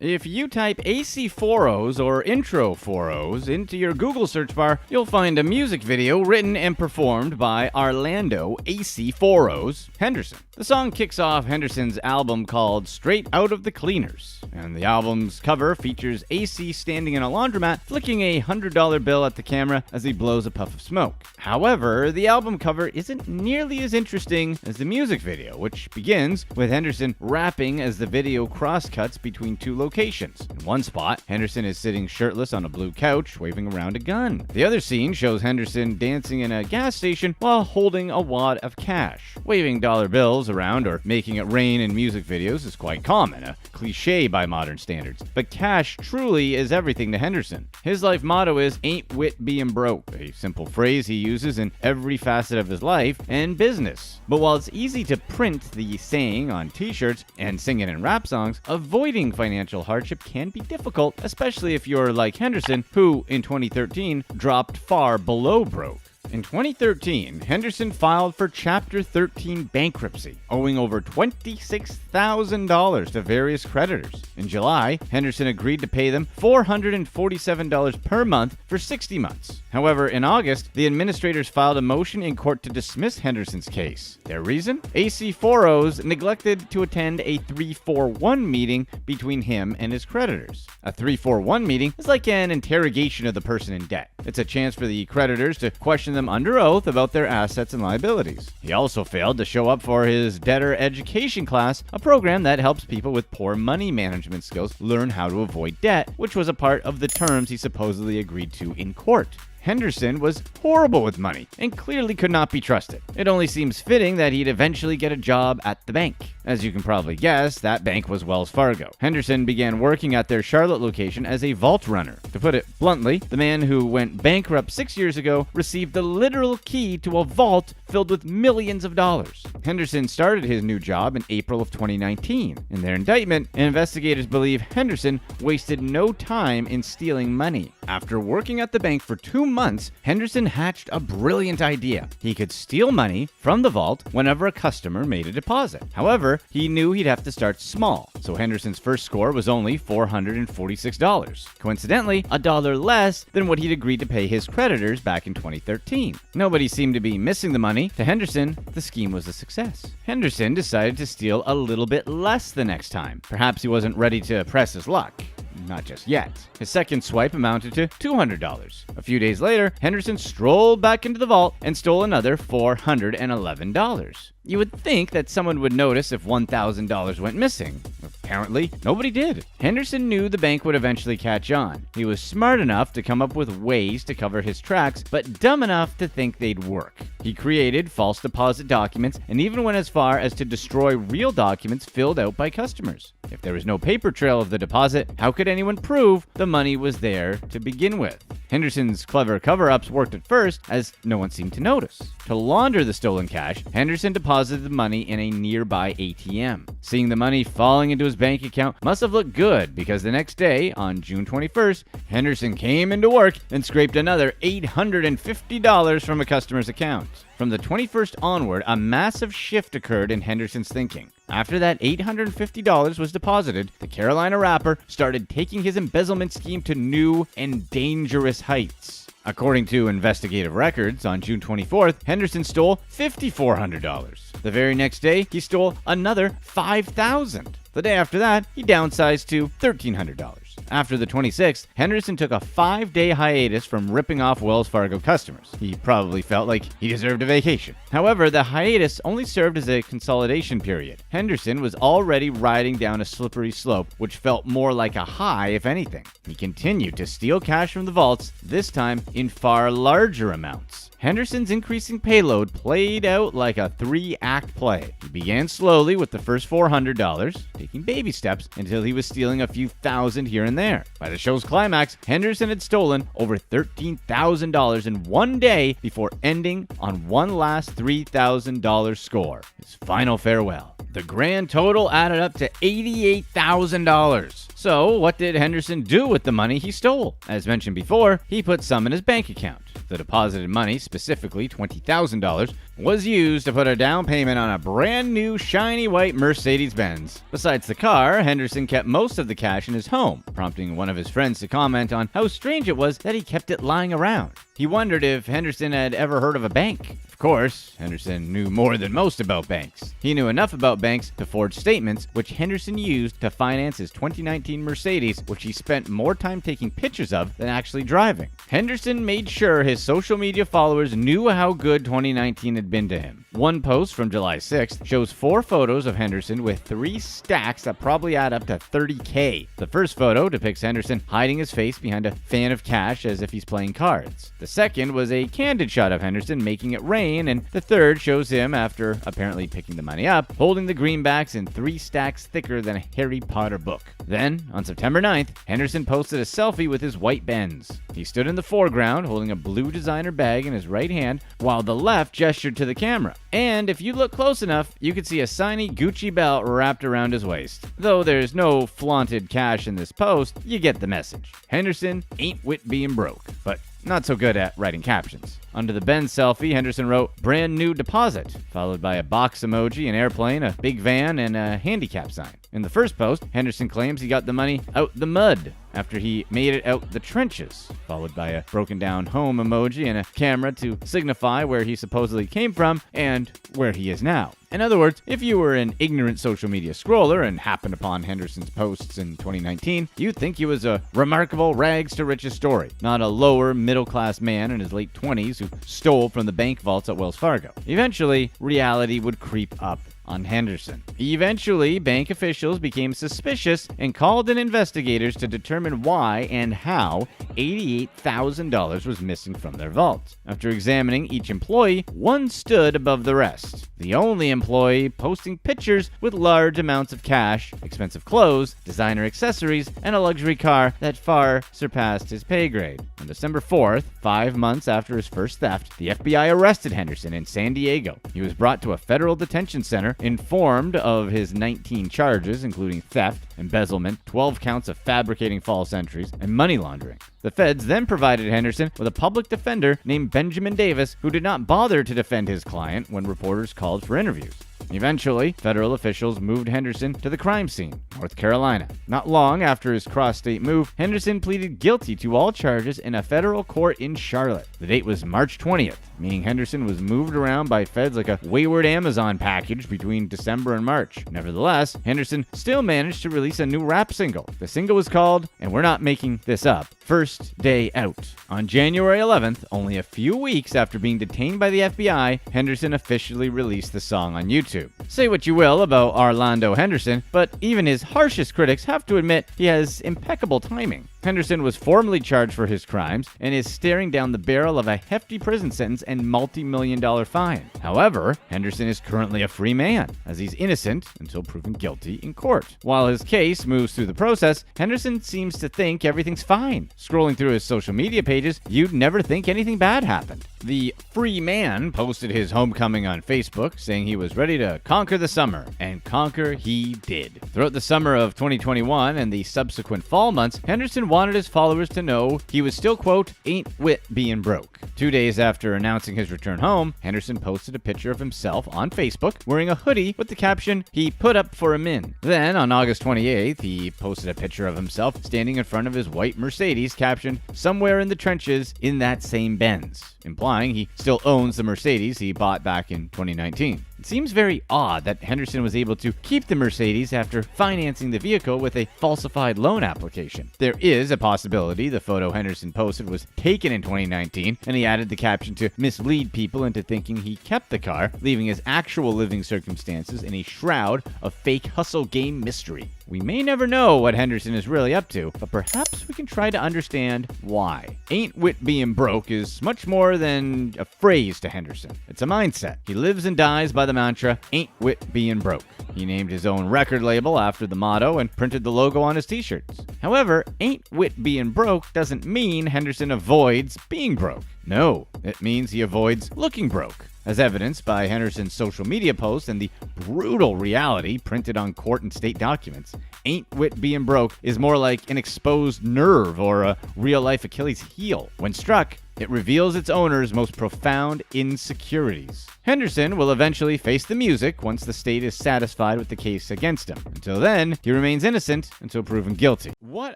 If you type AC4Os or Intro 4Os into your Google search bar, you'll find a music video written and performed by Orlando AC4Os Henderson. The song kicks off Henderson's album called Straight Out of the Cleaners, and the album's cover features AC standing in a laundromat flicking a $100 bill at the camera as he blows a puff of smoke. However, the album cover isn't nearly as interesting as the music video, which begins with Henderson rapping as the video cross-cuts between two locations. In one spot, Henderson is sitting shirtless on a blue couch, waving around a gun. The other scene shows Henderson dancing in a gas station while holding a wad of cash. Waving dollar bills around or making it rain in music videos is quite common, a cliche by modern standards. But cash truly is everything to Henderson. His life motto is, "Ain't wit being broke," a simple phrase he uses in every facet of his life and business. But while it's easy to print the saying on t-shirts and sing it in rap songs, avoiding financial hardship can be difficult, especially if you're like Henderson, who in 2013 dropped far below broke. In 2013, Henderson filed for Chapter 13 bankruptcy, owing over $26,000 to various creditors. In July, Henderson agreed to pay them $447 per month for 60 months. However, in August, the administrators filed a motion in court to dismiss Henderson's case. Their reason? AC4Os neglected to attend a 341 meeting between him and his creditors. A 341 meeting is like an interrogation of the person in debt. It's a chance for the creditors to question them under oath about their assets and liabilities. He also failed to show up for his debtor education class, a program that helps people with poor money management skills learn how to avoid debt, which was a part of the terms he supposedly agreed to in court. Henderson was horrible with money and clearly could not be trusted. It only seems fitting that he'd eventually get a job at the bank. As you can probably guess, that bank was Wells Fargo. Henderson began working at their Charlotte location as a vault runner. To put it bluntly, the man who went bankrupt 6 years ago received the literal key to a vault filled with millions of dollars. Henderson started his new job in April of 2019. In their indictment, investigators believe Henderson wasted no time in stealing money. After working at the bank for 2 months, Henderson hatched a brilliant idea. He could steal money from the vault whenever a customer made a deposit. However, he knew he'd have to start small, so Henderson's first score was only $446. Coincidentally, $1 less than what he'd agreed to pay his creditors back in 2013. Nobody seemed to be missing the money. To Henderson, the scheme was a success. Henderson decided to steal a little bit less the next time. Perhaps he wasn't ready to press his luck. Not just yet. His second swipe amounted to $200. A few days later, Henderson strolled back into the vault and stole another $411. You would think that someone would notice if $1,000 went missing. Apparently, nobody did. Henderson knew the bank would eventually catch on. He was smart enough to come up with ways to cover his tracks, but dumb enough to think they'd work. He created false deposit documents and even went as far as to destroy real documents filled out by customers. If there was no paper trail of the deposit, how could anyone prove the money was there to begin with? Henderson's clever cover-ups worked at first, as no one seemed to notice. To launder the stolen cash, Henderson deposited the money in a nearby ATM. Seeing the money falling into his bank account must have looked good, because the next day, on June 21st, Henderson came into work and scraped another $850 from a customer's account. From the 21st onward, a massive shift occurred in Henderson's thinking. After that $850 was deposited, the Carolina rapper started taking his embezzlement scheme to new and dangerous heights. According to investigative records, on June 24th, Henderson stole $5,400. The very next day, he stole another $5,000. The day after that, he downsized to $1,300. After the 26th, Henderson took a 5-day hiatus from ripping off Wells Fargo customers. He probably felt like he deserved a vacation. However, the hiatus only served as a consolidation period. Henderson was already riding down a slippery slope, which felt more like a high, if anything. He continued to steal cash from the vaults, this time in far larger amounts. Henderson's increasing payload played out like a 3-act play. He began slowly with the first $400, taking baby steps until he was stealing a few thousand here and there. By the show's climax, Henderson had stolen over $13,000 in one day before ending on one last $3,000 score, his final farewell. The grand total added up to $88,000. So, what did Henderson do with the money he stole? As mentioned before, he put some in his bank account. The deposited money, specifically $20,000, was used to put a down payment on a brand new shiny white Mercedes-Benz. Besides the car, Henderson kept most of the cash in his home, prompting one of his friends to comment on how strange it was that he kept it lying around. He wondered if Henderson had ever heard of a bank. Of course, Henderson knew more than most about banks. He knew enough about banks to forge statements, which Henderson used to finance his 2019 Mercedes, which he spent more time taking pictures of than actually driving. Henderson made sure his social media followers knew how good 2019 had been to him. One post from July 6th shows 4 photos of Henderson with 3 stacks that probably add up to $30K. The first photo depicts Henderson hiding his face behind a fan of cash as if he's playing cards. The second was a candid shot of Henderson making it rain, and the third shows him, after apparently picking the money up, holding the greenbacks in 3 stacks thicker than a Harry Potter book. Then, on September 9th, Henderson posted a selfie with his white Benz. He stood in the foreground holding a blue designer bag in his right hand, while the left gestured to the camera. And if you look close enough, you could see a shiny Gucci belt wrapped around his waist. Though there's no flaunted cash in this post, you get the message. Henderson ain't wit being broke, but not so good at writing captions. Under the Benz selfie, Henderson wrote, "Brand new deposit," followed by a box emoji, an airplane, a big van, and a handicap sign. In the first post, Henderson claims he got the money out the mud after he made it out the trenches, followed by a broken down home emoji and a camera to signify where he supposedly came from and where he is now. In other words, if you were an ignorant social media scroller and happened upon Henderson's posts in 2019, you'd think he was a remarkable rags to riches story, not a lower middle class man in his late 20s who stole from the bank vaults at Wells Fargo. Eventually, reality would creep up on Henderson. Eventually, bank officials became suspicious and called in investigators to determine why and how $88,000 was missing from their vault. After examining each employee, one stood above the rest. The only employee posting pictures with large amounts of cash, expensive clothes, designer accessories, and a luxury car that far surpassed his pay grade. On December 4th, 5 months after his first theft, the FBI arrested Henderson in San Diego. He was brought to a federal detention center, informed of his 19 charges, including theft, embezzlement, 12 counts of fabricating false entries, and money laundering. The feds then provided Henderson with a public defender named Benjamin Davis, who did not bother to defend his client when reporters called for interviews. Eventually, federal officials moved Henderson to the crime scene, North Carolina. Not long after his cross-state move, Henderson pleaded guilty to all charges in a federal court in Charlotte. The date was March 20th, meaning Henderson was moved around by feds like a wayward Amazon package between December and March. Nevertheless, Henderson still managed to release a new rap single. The single was called, and we're not making this up, First Day Out. On January 11th, only a few weeks after being detained by the FBI, Henderson officially released the song on YouTube. Say what you will about Orlando Henderson, but even his harshest critics have to admit he has impeccable timing. Henderson was formally charged for his crimes and is staring down the barrel of a hefty prison sentence and multi-million-dollar fine. However, Henderson is currently a free man, as he's innocent until proven guilty in court. While his case moves through the process, Henderson seems to think everything's fine. Scrolling through his social media pages, you'd never think anything bad happened. The free man posted his homecoming on Facebook, saying he was ready to conquer the summer, and conquer he did. Throughout the summer of 2021 and the subsequent fall months, Henderson wanted his followers to know he was still, quote, ain't wit being broke. 2 days after announcing his return home, Henderson posted a picture of himself on Facebook wearing a hoodie with the caption, "He put up for a min." Then, on August 28th, he posted a picture of himself standing in front of his white Mercedes captioned, "Somewhere in the trenches in that same Benz," implying he still owns the Mercedes he bought back in 2019. It seems very odd that Henderson was able to keep the Mercedes after financing the vehicle with a falsified loan application. There is a possibility the photo Henderson posted was taken in 2019, and he added the caption to mislead people into thinking he kept the car, leaving his actual living circumstances in a shroud of fake hustle game mystery. We may never know what Henderson is really up to, but perhaps we can try to understand why. Ain't wit being broke is much more than a phrase to Henderson. It's a mindset. He lives and dies by the mantra, ain't wit being broke. He named his own record label after the motto and printed the logo on his t-shirts. However, ain't wit being broke doesn't mean Henderson avoids being broke. No, it means he avoids looking broke, as evidenced by Henderson's social media posts and the brutal reality printed on court and state documents. Ain't wit being broke is more like an exposed nerve or a real-life Achilles heel. When struck, It reveals its owner's most profound insecurities. Henderson will eventually face the music once the state is satisfied with the case against him. Until then, he remains innocent until proven guilty. What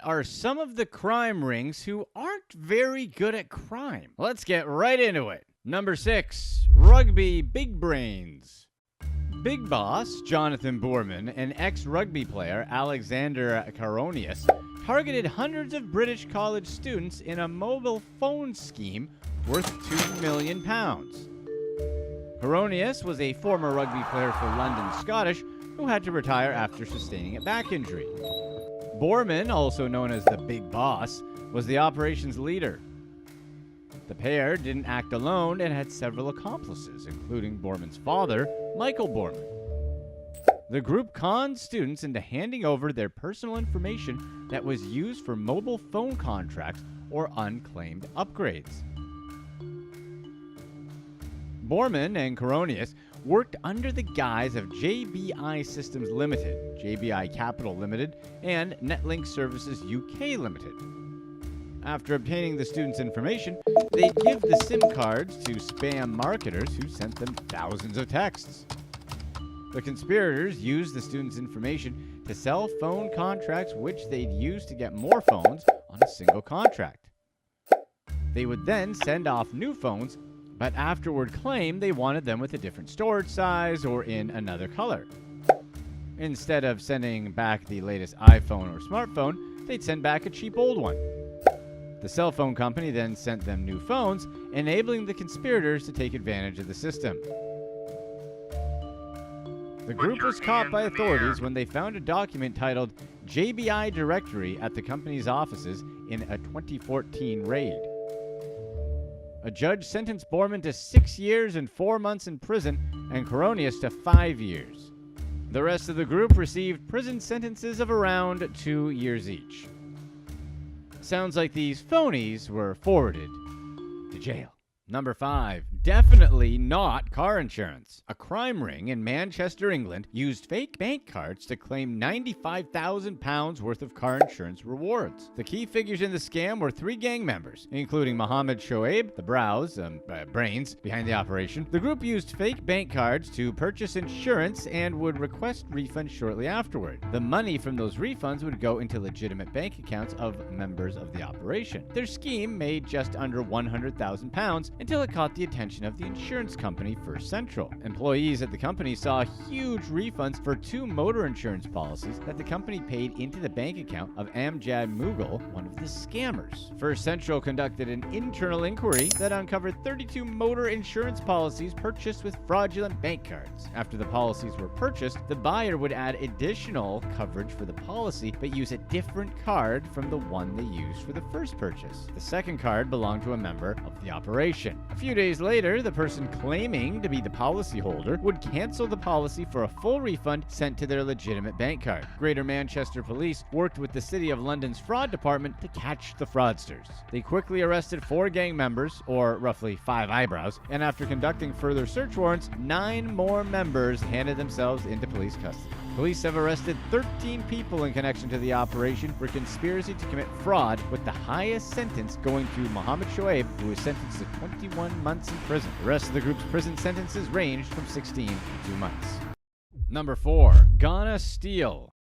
are some of the crime rings who aren't very good at crime? Let's get right into it. Number 6. Rugby Big Brains. Big Boss Jonathan Boorman and ex-rugby player Alexander Caronius targeted hundreds of British college students in a mobile phone scheme worth £2 million. Caronius was a former rugby player for London Scottish who had to retire after sustaining a back injury. Boorman, also known as the Big Boss, was the operations leader. The pair didn't act alone and had several accomplices, including Boorman's father, Michael Boorman. The group conned students into handing over their personal information that was used for mobile phone contracts or unclaimed upgrades. Boorman and Caronius worked under the guise of JBI Systems Limited, JBI Capital Limited, and Netlink Services UK Limited. After obtaining the students' information, they'd give the SIM cards to spam marketers who sent them thousands of texts. The conspirators used the students' information to sell phone contracts which they'd use to get more phones on a single contract. They would then send off new phones, but afterward claim they wanted them with a different storage size or in another color. Instead of sending back the latest iPhone or smartphone, they'd send back a cheap old one. The cell phone company then sent them new phones, enabling the conspirators to take advantage of the system. The group was caught by authorities when they found a document titled JBI Directory at the company's offices in a 2014 raid. A judge sentenced Boorman to 6 years and 4 months in prison and Caronius to 5 years. The rest of the group received prison sentences of around 2 years each. Sounds like these phonies were forwarded to jail. Number 5. Definitely not car insurance. A crime ring in Manchester, England used fake bank cards to claim £95,000 worth of car insurance rewards. The key figures in the scam were 3 gang members, including Mohammed Shoaib, the brains behind the operation. The group used fake bank cards to purchase insurance and would request refunds shortly afterward. The money from those refunds would go into legitimate bank accounts of members of the operation. Their scheme made just under £100,000 until it caught the attention of the insurance company First Central. Employees at the company saw huge refunds for 2 motor insurance policies that the company paid into the bank account of Amjad Mughal, one of the scammers. First Central conducted an internal inquiry that uncovered 32 motor insurance policies purchased with fraudulent bank cards. After the policies were purchased, the buyer would add additional coverage for the policy but use a different card from the one they used for the first purchase. The second card belonged to a member of the operation. A few days later, the person claiming to be the policyholder would cancel the policy for a full refund sent to their legitimate bank card. Greater Manchester Police worked with the City of London's fraud department to catch the fraudsters. They quickly arrested 4 gang members, or roughly 5 eyebrows, and after conducting further search warrants, 9 more members handed themselves into police custody. Police have arrested 13 people in connection to the operation for conspiracy to commit fraud, with the highest sentence going to Mohammed Shoaib, who was sentenced to 21 months in prison. The rest of the group's prison sentences ranged from 16 to 2 months. Number 4. Ghana Steel.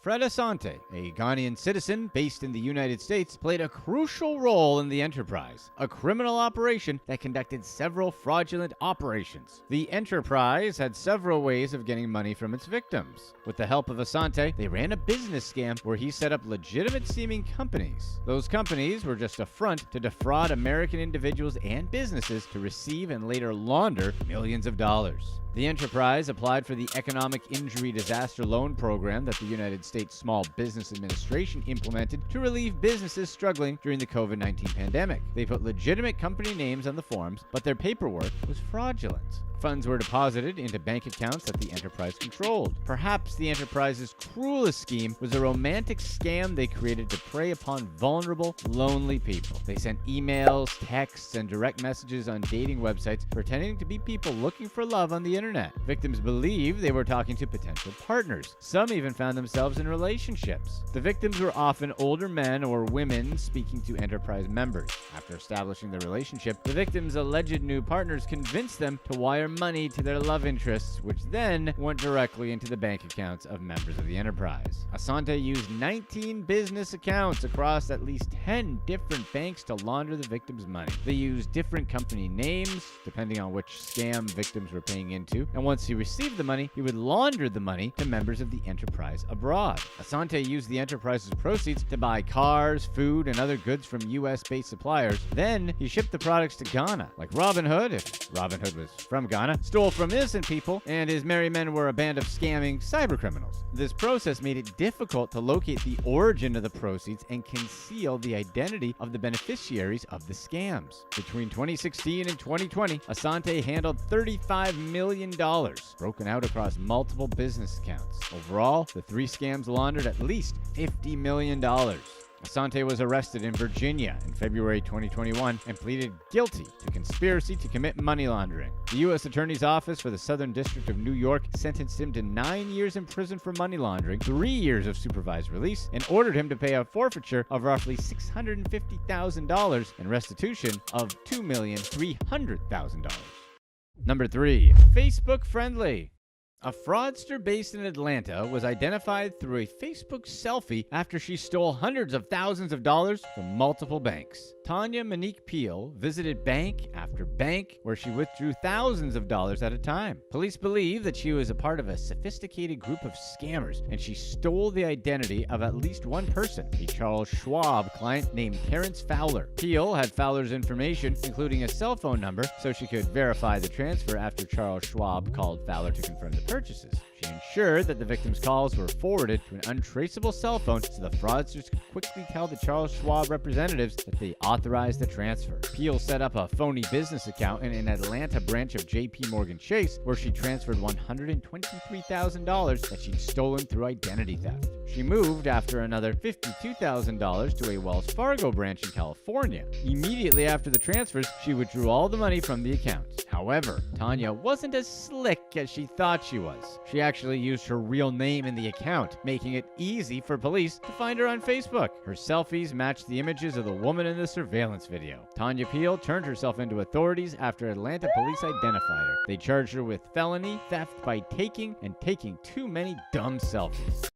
Fred Asante, a Ghanaian citizen based in the United States, played a crucial role in the enterprise, a criminal operation that conducted several fraudulent operations. The enterprise had several ways of getting money from its victims. With the help of Asante, they ran a business scam where he set up legitimate-seeming companies. Those companies were just a front to defraud American individuals and businesses to receive and later launder millions of dollars. The enterprise applied for the Economic Injury Disaster Loan Program that the United States Small Business Administration implemented to relieve businesses struggling during the COVID-19 pandemic. They put legitimate company names on the forms, but their paperwork was fraudulent. Funds were deposited into bank accounts that the enterprise controlled. Perhaps the enterprise's cruelest scheme was a romantic scam they created to prey upon vulnerable, lonely people. They sent emails, texts, and direct messages on dating websites pretending to be people looking for love on the internet. Victims believed they were talking to potential partners. Some even found themselves in relationships. The victims were often older men or women speaking to enterprise members. After establishing the relationship, the victims' alleged new partners convinced them to wire money to their love interests, which then went directly into the bank accounts of members of the enterprise. Asante used 19 business accounts across at least 10 different banks to launder the victims' money. They used different company names, depending on which scam victims were paying into, and once he received the money, he would launder the money to members of the enterprise abroad. Asante used the enterprise's proceeds to buy cars, food, and other goods from US-based suppliers. Then he shipped the products to Ghana. Like Robin Hood, if Robin Hood was from Ghana, stole from innocent people, and his merry men were a band of scamming cybercriminals. This process made it difficult to locate the origin of the proceeds and conceal the identity of the beneficiaries of the scams. Between 2016 and 2020, Asante handled $35 million, broken out across multiple business accounts. Overall, the three scams laundered at least $50 million. Asante was arrested in Virginia in February 2021 and pleaded guilty to conspiracy to commit money laundering. The U.S. Attorney's Office for the Southern District of New York sentenced him to 9 years in prison for money laundering, 3 years of supervised release, and ordered him to pay a forfeiture of roughly $650,000 and restitution of $2,300,000. Number 3. Facebook friendly. A fraudster based in Atlanta was identified through a Facebook selfie after she stole hundreds of thousands of dollars from multiple banks. Tanya Monique Peel visited bank after bank where she withdrew thousands of dollars at a time. Police believe that she was a part of a sophisticated group of scammers, and she stole the identity of at least one person, a Charles Schwab client named Terrence Fowler. Peel had Fowler's information, including a cell phone number, so she could verify the transfer after Charles Schwab called Fowler to confirm the purchases. She ensured that the victim's calls were forwarded to an untraceable cell phone so the fraudsters could quickly tell the Charles Schwab representatives that they authorized the transfer. Peel set up a phony business account in an Atlanta branch of JP Morgan Chase where she transferred $123,000 that she'd stolen through identity theft. She moved after another $52,000 to a Wells Fargo branch in California. Immediately after the transfers, she withdrew all the money from the account. However, Tanya wasn't as slick as she thought she was. She actually used her real name in the account, making it easy for police to find her on Facebook. Her selfies matched the images of the woman in the surveillance video. Tanya Peel turned herself into authorities after Atlanta police identified her. They charged her with felony theft by taking too many dumb selfies.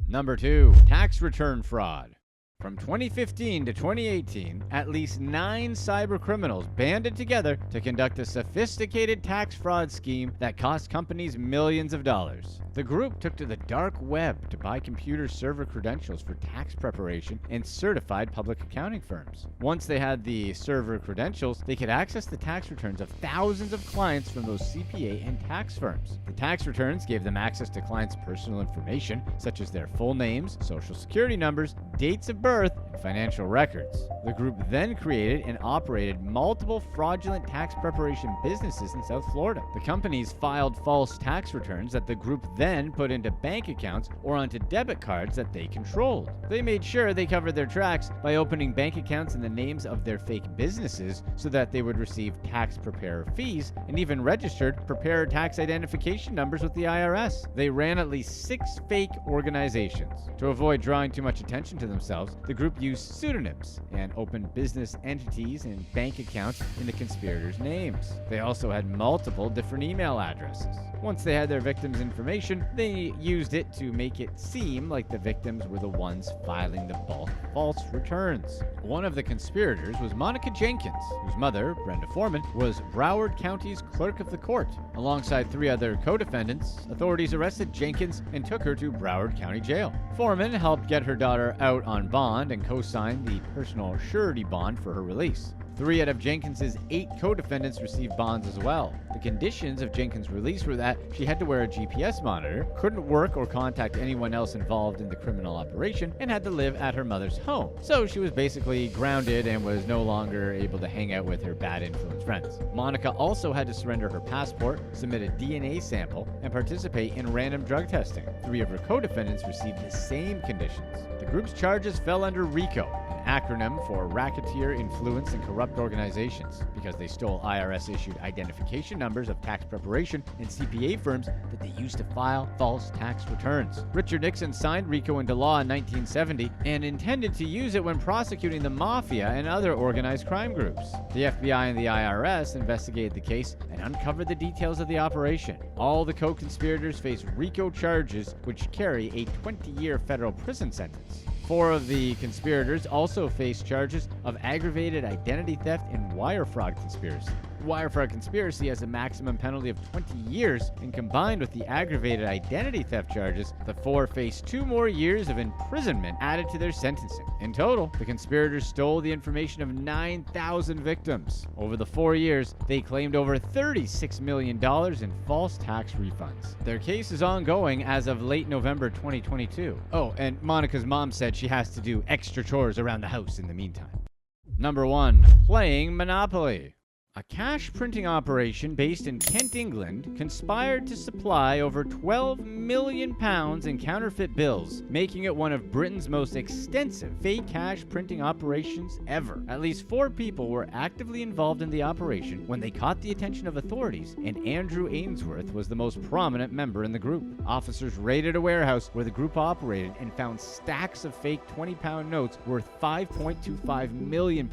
Number 2. Tax return fraud. From 2015 to 2018, at least 9 cybercriminals banded together to conduct a sophisticated tax fraud scheme that cost companies millions of dollars. The group took to the dark web to buy computer server credentials for tax preparation and certified public accounting firms. Once they had the server credentials, they could access the tax returns of thousands of clients from those CPA and tax firms. The tax returns gave them access to clients' personal information, such as their full names, social security numbers, dates of birth, and financial records. The group then created and operated multiple fraudulent tax preparation businesses in South Florida. The companies filed false tax returns that the group then put into bank accounts or onto debit cards that they controlled. They made sure they covered their tracks by opening bank accounts in the names of their fake businesses so that they would receive tax preparer fees, and even registered preparer tax identification numbers with the IRS. They ran at least 6 fake organizations. To avoid drawing too much attention to themselves, the group used pseudonyms and opened business entities and bank accounts in the conspirators' names. They also had multiple different email addresses. Once they had their victims' information, they used it to make it seem like the victims were the ones filing the bulk false returns. One of the conspirators was Monica Jenkins, whose mother, Brenda Foreman, was Broward County's clerk of the court. Alongside 3 other co-defendants, authorities arrested Jenkins and took her to Broward County Jail. Foreman helped get her daughter out on bond and co-signed the personal surety bond for her release. 3 out of Jenkins's 8 co-defendants received bonds as well. The conditions of Jenkins' release were that she had to wear a GPS monitor, couldn't work or contact anyone else involved in the criminal operation, and had to live at her mother's home. So she was basically grounded and was no longer able to hang out with her bad influence friends. Monica also had to surrender her passport, submit a DNA sample, and participate in random drug testing. 3 of her co-defendants received the same conditions. The group's charges fell under RICO, an acronym for Racketeer, Influence, and Corrupt Organizations, because they stole IRS-issued identification numbers of tax preparation and CPA firms that they used to file false tax returns. Richard Nixon signed RICO into law in 1970 and intended to use it when prosecuting the mafia and other organized crime groups. The FBI and the IRS investigated the case and uncovered the details of the operation. All the co-conspirators face RICO charges, which carry a 20-year federal prison sentence. 4 of the conspirators also faced charges of aggravated identity theft and wire fraud conspiracy. Wire fraud conspiracy has a maximum penalty of 20 years, and combined with the aggravated identity theft charges, the 4 faced 2 more years of imprisonment added to their sentencing. In total, the conspirators stole the information of 9,000 victims. Over the 4 years, they claimed over $36 million in false tax refunds. Their case is ongoing as of late November 2022. Oh, and Monica's mom said she has to do extra chores around the house in the meantime. Number 1. Playing Monopoly. A cash printing operation based in Kent, England, conspired to supply over £12 million in counterfeit bills, making it one of Britain's most extensive fake cash printing operations ever. At least 4 people were actively involved in the operation when they caught the attention of authorities, and Andrew Ainsworth was the most prominent member in the group. Officers raided a warehouse where the group operated and found stacks of fake £20 notes worth £5.25 million.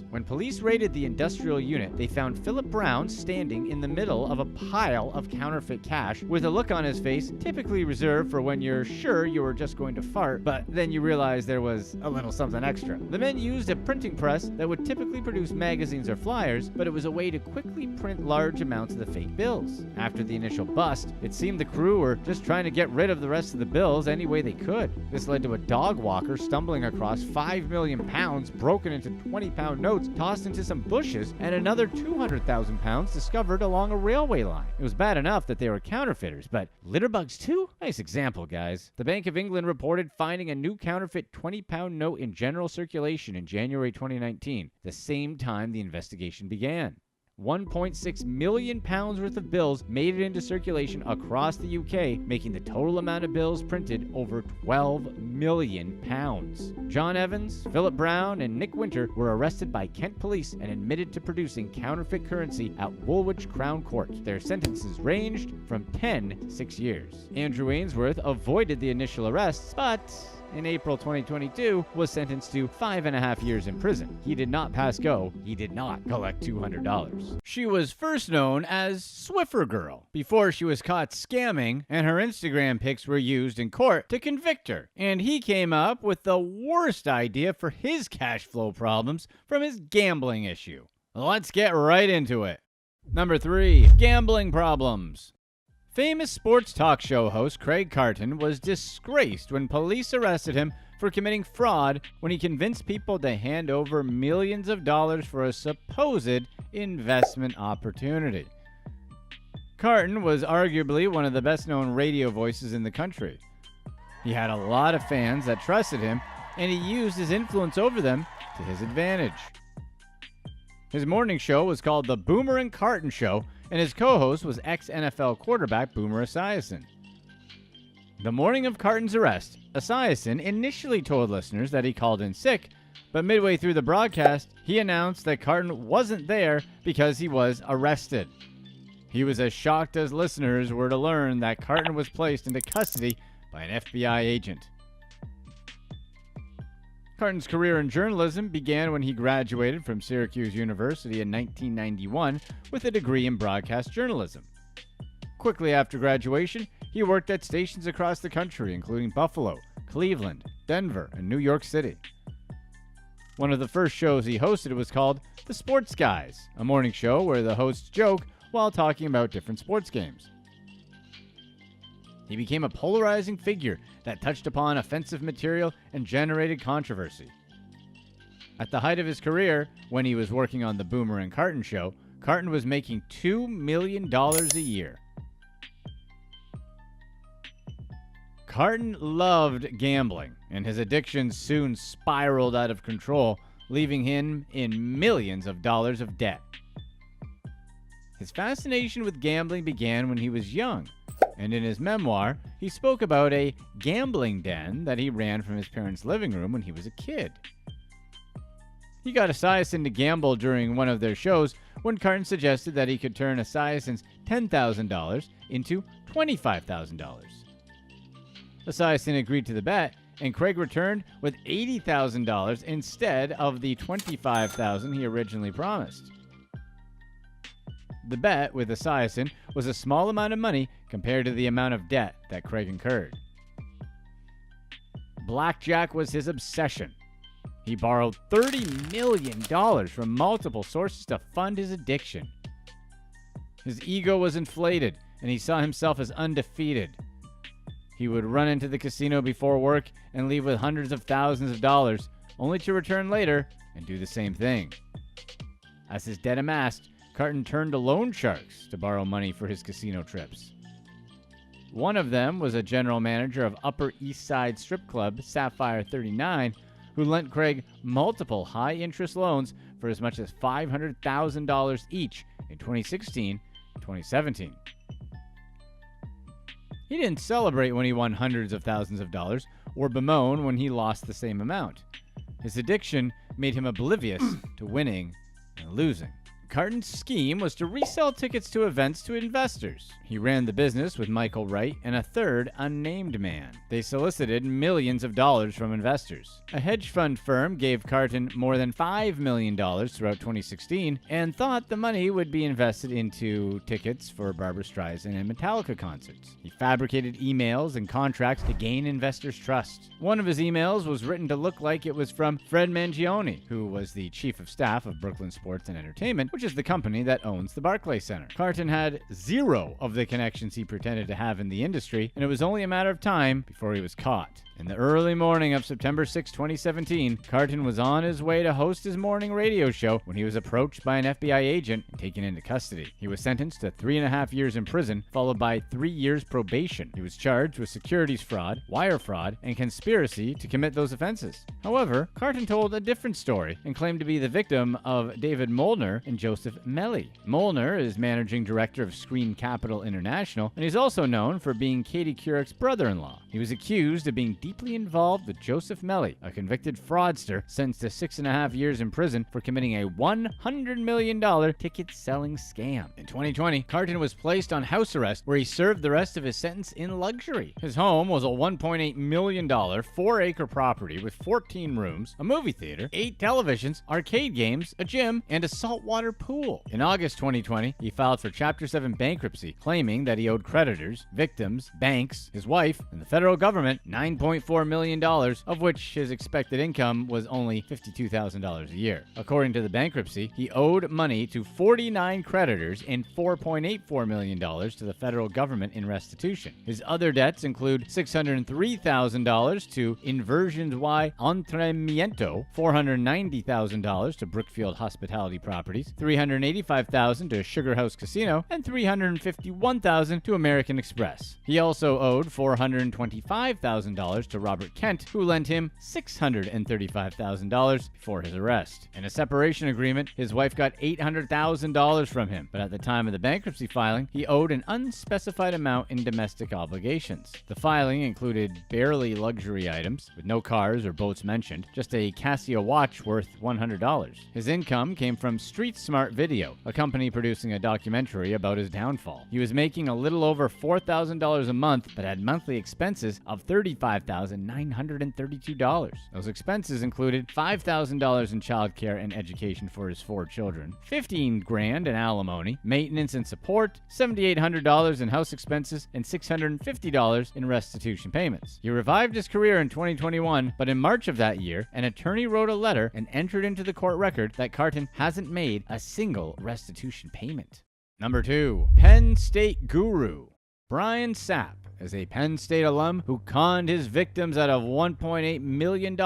When police raided the industrial unit, they found Philip Brown standing in the middle of a pile of counterfeit cash with a look on his face typically reserved for when you're sure you were just going to fart, but then you realize there was a little something extra. The men used a printing press that would typically produce magazines or flyers, but it was a way to quickly print large amounts of the fake bills. After the initial bust, it seemed the crew were just trying to get rid of the rest of the bills any way they could. This led to a dog walker stumbling across £5 million broken into £20 notes tossed into some bushes, and another £200,000 discovered along a railway line. It was bad enough that they were counterfeiters, but litterbugs too? Nice example, guys. The Bank of England reported finding a new counterfeit £20 note in general circulation in January 2019, the same time the investigation began. £1.6 million worth of bills made it into circulation across the UK, making the total amount of bills printed over £12 million. John Evans, Philip Brown, and Nick Winter were arrested by Kent police and admitted to producing counterfeit currency at Woolwich Crown Court. Their sentences ranged from 10 to 6 years. Andrew Ainsworth avoided the initial arrests, but in April 2022, was sentenced to 5.5 years in prison. He did not pass go. He did not collect $200. She was first known as Swiffer Girl before she was caught scamming, and her Instagram pics were used in court to convict her. And he came up with the worst idea for his cash flow problems from his gambling issue. Let's get right into it. Number 3. Gambling problems. Famous sports talk show host Craig Carton was disgraced when police arrested him for committing fraud when he convinced people to hand over millions of dollars for a supposed investment opportunity. Carton was arguably one of the best-known radio voices in the country. He had a lot of fans that trusted him, and he used his influence over them to his advantage. His morning show was called The Boomer and Carton Show, and his co-host was ex-NFL quarterback Boomer Esiason. The morning of Carton's arrest, Esiason initially told listeners that he called in sick, but midway through the broadcast, he announced that Carton wasn't there because he was arrested. He was as shocked as listeners were to learn that Carton was placed into custody by an FBI agent. Carton's career in journalism began when he graduated from Syracuse University in 1991 with a degree in broadcast journalism. Quickly after graduation, he worked at stations across the country, including Buffalo, Cleveland, Denver, and New York City. One of the first shows he hosted was called The Sports Guys, a morning show where the hosts joke while talking about different sports games. He became a polarizing figure that touched upon offensive material and generated controversy. At the height of his career, when he was working on the Boomer and Carton show, Carton was making $2 million a year. Carton loved gambling, and his addictions soon spiraled out of control, leaving him in millions of dollars of debt. His fascination with gambling began when he was young, and in his memoir, he spoke about a gambling den that he ran from his parents' living room when he was a kid. He got Esiason to gamble during one of their shows when Carton suggested that he could turn Esiason's $10,000 into $25,000. Esiason agreed to the bet, and Craig returned with $80,000 instead of the $25,000 he originally promised. The bet with Esiason was a small amount of money compared to the amount of debt that Craig incurred. Blackjack was his obsession. He borrowed $30 million from multiple sources to fund his addiction. His ego was inflated, and he saw himself as undefeated. He would run into the casino before work and leave with hundreds of thousands of dollars, only to return later and do the same thing. As his debt amassed, Carton turned to loan sharks to borrow money for his casino trips. One of them was a general manager of Upper East Side strip club Sapphire 39, who lent Craig multiple high-interest loans for as much as $500,000 each in 2016 and 2017. He didn't celebrate when he won hundreds of thousands of dollars or bemoan when he lost the same amount. His addiction made him oblivious to winning and losing. Carton's scheme was to resell tickets to events to investors. He ran the business with Michael Wright and a third unnamed man. They solicited millions of dollars from investors. A hedge fund firm gave Carton more than $5 million throughout 2016 and thought the money would be invested into tickets for Barbra Streisand and Metallica concerts. He fabricated emails and contracts to gain investors' trust. One of his emails was written to look like it was from Fred Mangione, who was the chief of staff of Brooklyn Sports and Entertainment, which is the company that owns the Barclays Center. Carton had zero of the connections he pretended to have in the industry, and it was only a matter of time before he was caught. In the early morning of September 6, 2017, Carton was on his way to host his morning radio show when he was approached by an FBI agent and taken into custody. He was sentenced to 3.5 years in prison, followed by 3 years probation. He was charged with securities fraud, wire fraud, and conspiracy to commit those offenses. However, Carton told a different story and claimed to be the victim of David Molnar and Joseph Melly. Molnar is managing director of Screen Capital International, and he's also known for being Katie Couric's brother-in-law. He was accused of being deeply involved with Joseph Melly, a convicted fraudster sentenced to 6.5 years in prison for committing a $100 million ticket-selling scam. In 2020, Carton was placed on house arrest, where he served the rest of his sentence in luxury. His home was a $1.8 million 4-acre property with 14 rooms, a movie theater, 8 televisions, arcade games, a gym, and a saltwater pool. In August 2020, he filed for Chapter 7 bankruptcy, claiming that he owed creditors, victims, banks, his wife, and the federal government $9.4 million, of which his expected income was only $52,000 a year. According to the bankruptcy, he owed money to 49 creditors and $4.84 million to the federal government in restitution. His other debts include $603,000 to Inversions Y Entremiento, $490,000 to Brookfield Hospitality Properties, $385,000 to Sugar House Casino, and $351,000 to American Express. He also owed $425,000 to Robert Kent, who lent him $635,000 before his arrest. In a separation agreement, his wife got $800,000 from him, but at the time of the bankruptcy filing, he owed an unspecified amount in domestic obligations. The filing included barely luxury items, with no cars or boats mentioned, just a Casio watch worth $100. His income came from Street Smart Video, a company producing a documentary about his downfall. He was making a little over $4,000 a month, but had monthly expenses of $35,932. Those expenses included $5,000 in childcare and education for his 4 children, $15,000 in alimony, maintenance and support, $7,800 in house expenses, and $650 in restitution payments. He revived his career in 2021, but in March of that year, an attorney wrote a letter and entered into the court record that Carton hasn't made a single restitution payment. Number 2. Penn State Guru. Brian Sapp is a Penn State alum who conned his victims out of $1.8 million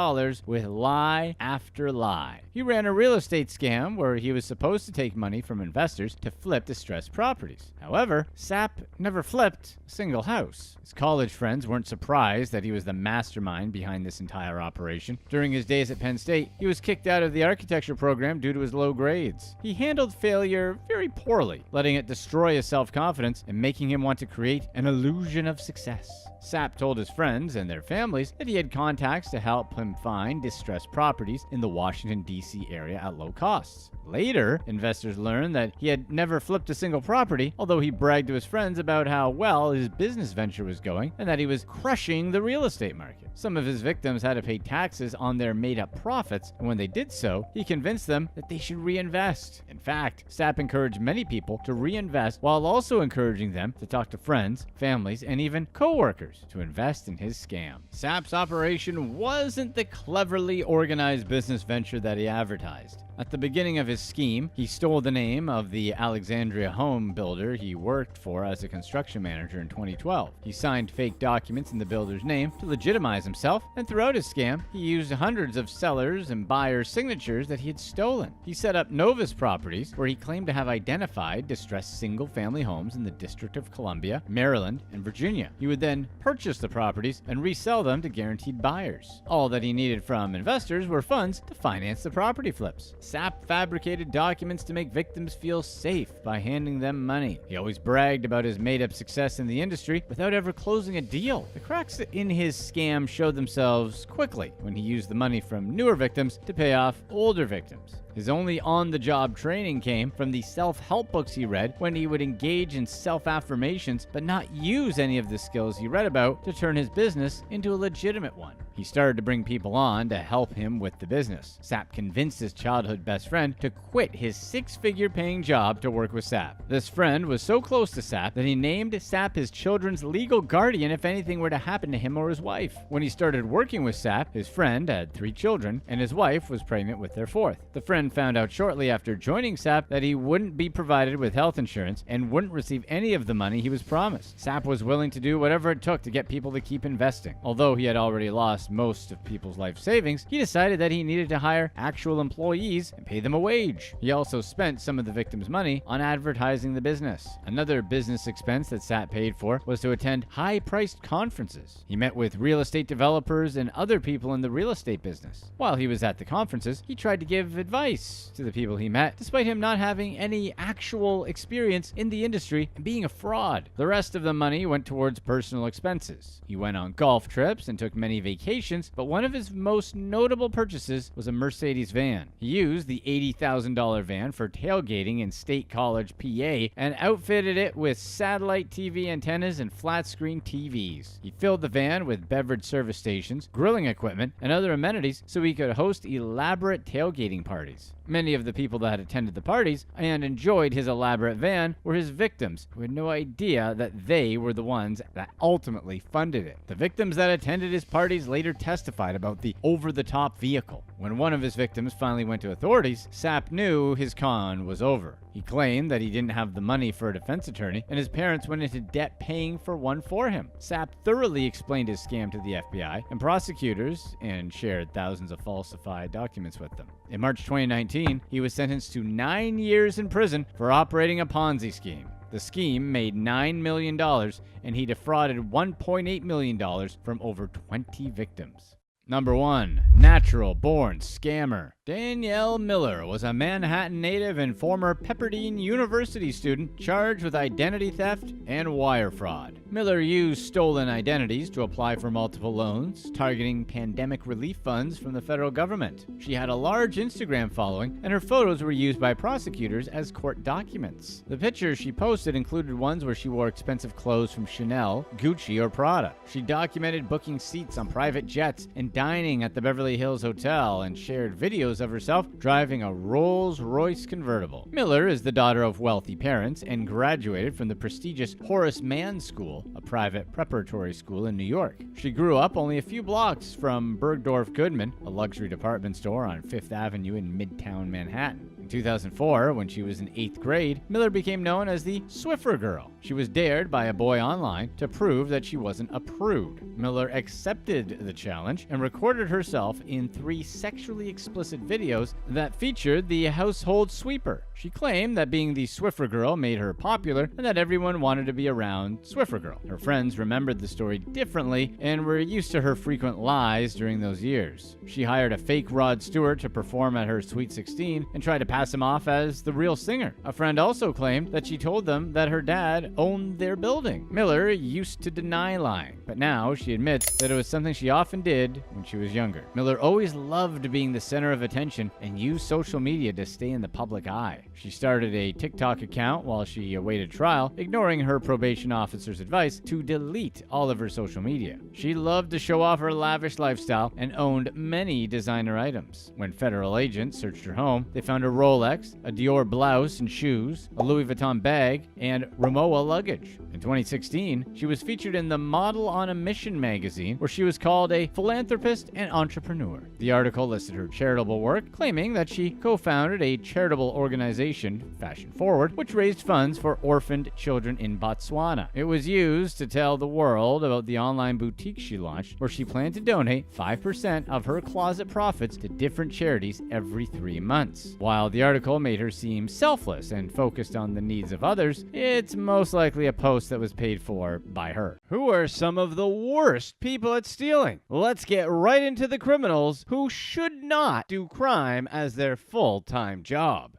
with lie after lie. He ran a real estate scam where he was supposed to take money from investors to flip distressed properties. However, Sapp never flipped a single house. His college friends weren't surprised that he was the mastermind behind this entire operation. During his days at Penn State, he was kicked out of the architecture program due to his low grades. He handled failure very poorly, letting it destroy his self-confidence and making him want to create an illusion of success. Sapp told his friends and their families that he had contacts to help him find distressed properties in the Washington, D.C. area at low costs. Later, investors learned that he had never flipped a single property, although he bragged to his friends about how well his business venture was going and that he was crushing the real estate market. Some of his victims had to pay taxes on their made-up profits, and when they did so, he convinced them that they should reinvest. In fact, Sapp encouraged many people to reinvest while also encouraging them to talk to friends, families, and even co-workers to invest in his scam. Sapp's operation wasn't the cleverly organized business venture that he advertised. At the beginning of his scheme, he stole the name of the Alexandria home builder he worked for as a construction manager in 2012. He signed fake documents in the builder's name to legitimize himself, and throughout his scam, he used hundreds of sellers' and buyers' signatures that he had stolen. He set up Novus Properties, where he claimed to have identified distressed single-family homes in the District of Columbia, Maryland, and Virginia. He would then purchase the properties and resell them to guaranteed buyers. All that he needed from investors were funds to finance the property flips. Sapp fabricated documents to make victims feel safe by handing them money. He always bragged about his made-up success in the industry without ever closing a deal. The cracks in his scam showed themselves quickly when he used the money from newer victims to pay off older victims. His only on-the-job training came from the self-help books he read when he would engage in self-affirmations but not use any of the skills he read about to turn his business into a legitimate one. He started to bring people on to help him with the business. Sapp convinced his childhood best friend to quit his six-figure paying job to work with Sapp. This friend was so close to Sapp that he named Sapp his children's legal guardian if anything were to happen to him or his wife. When he started working with Sapp, his friend had 3 children, and his wife was pregnant with their 4th. The friend found out shortly after joining Sapp that he wouldn't be provided with health insurance and wouldn't receive any of the money he was promised. Sapp was willing to do whatever it took to get people to keep investing. Although he had already lost most of people's life savings, he decided that he needed to hire actual employees and pay them a wage. He also spent some of the victims' money on advertising the business. Another business expense that Sapp paid for was to attend high-priced conferences. He met with real estate developers and other people in the real estate business. While he was at the conferences, he tried to give advice to the people he met, despite him not having any actual experience in the industry and being a fraud. The rest of the money went towards personal expenses. He went on golf trips and took many vacations, but one of his most notable purchases was a Mercedes van. He used the $80,000 van for tailgating in State College, PA, and outfitted it with satellite TV antennas and flat-screen TVs. He filled the van with beverage service stations, grilling equipment, and other amenities so he could host elaborate tailgating parties. Many of the people that attended the parties and enjoyed his elaborate van were his victims, who had no idea that they were the ones that ultimately funded it. The victims that attended his parties later testified about the over-the-top vehicle. When one of his victims finally went to authorities, Sapp knew his con was over. He claimed that he didn't have the money for a defense attorney, and his parents went into debt paying for one for him. Sapp thoroughly explained his scam to the FBI and prosecutors and shared thousands of falsified documents with them. In March 2019, he was sentenced to 9 years in prison for operating a Ponzi scheme. The scheme made $9 million, and he defrauded $1.8 million from over 20 victims. Number 1. Natural-born scammer. Danielle Miller was a Manhattan native and former Pepperdine University student charged with identity theft and wire fraud. Miller used stolen identities to apply for multiple loans, targeting pandemic relief funds from the federal government. She had a large Instagram following, and her photos were used by prosecutors as court documents. The pictures she posted included ones where she wore expensive clothes from Chanel, Gucci, or Prada. She documented booking seats on private jets and dining at the Beverly Hills Hotel and shared videos of herself driving a Rolls-Royce convertible. Miller is the daughter of wealthy parents and graduated from the prestigious Horace Mann School, a private preparatory school in New York. She grew up only a few blocks from Bergdorf Goodman, a luxury department store on Fifth Avenue in Midtown Manhattan. In 2004, when she was in 8th grade, Miller became known as the Swiffer Girl. She was dared by a boy online to prove that she wasn't a prude. Miller accepted the challenge and recorded herself in 3 sexually explicit videos that featured the household sweeper. She claimed that being the Swiffer Girl made her popular and that everyone wanted to be around Swiffer Girl. Her friends remembered the story differently and were used to her frequent lies during those years. She hired a fake Rod Stewart to perform at her Sweet 16 and tried to pass him off as the real singer. A friend also claimed that she told them that her dad owned their building. Miller used to deny lying, but now she admits that it was something she often did when she was younger. Miller always loved being the center of attention and used social media to stay in the public eye. She started a TikTok account while she awaited trial, ignoring her probation officer's advice to delete all of her social media. She loved to show off her lavish lifestyle and owned many designer items. When federal agents searched her home, they found a Rolex, a Dior blouse and shoes, a Louis Vuitton bag, and Rimowa luggage. In 2016, she was featured in the Model on a Mission magazine, where she was called a philanthropist and entrepreneur. The article listed her charitable work, claiming that she co-founded a charitable organization, Fashion Forward, which raised funds for orphaned children in Botswana. It was used to tell the world about the online boutique she launched, where she planned to donate 5% of her closet profits to different charities every 3 months. While the article made her seem selfless and focused on the needs of others, it's most likely a post that was paid for by her. Who are some of the worst people at stealing? Let's get right into the criminals who should not do crime as their full-time job.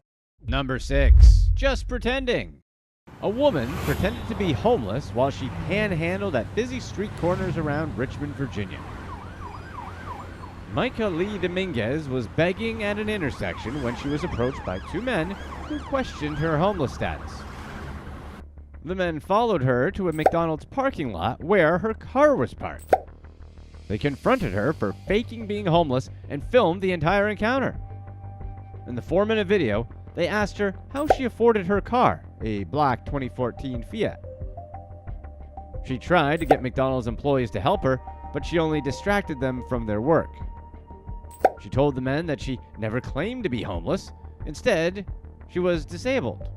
Number 6. Just pretending. A woman pretended to be homeless while she panhandled at busy street corners around Richmond, Virginia. Micah Lee Dominguez was begging at an intersection when she was approached by 2 men who questioned her homeless status. The men followed her to a McDonald's parking lot where her car was parked. They confronted her for faking being homeless and filmed the entire encounter. In the 4-minute video, they asked her how she afforded her car, a black 2014 Fiat. She tried to get McDonald's employees to help her, but she only distracted them from their work. She told the men that she never claimed to be homeless. Instead, she was disabled.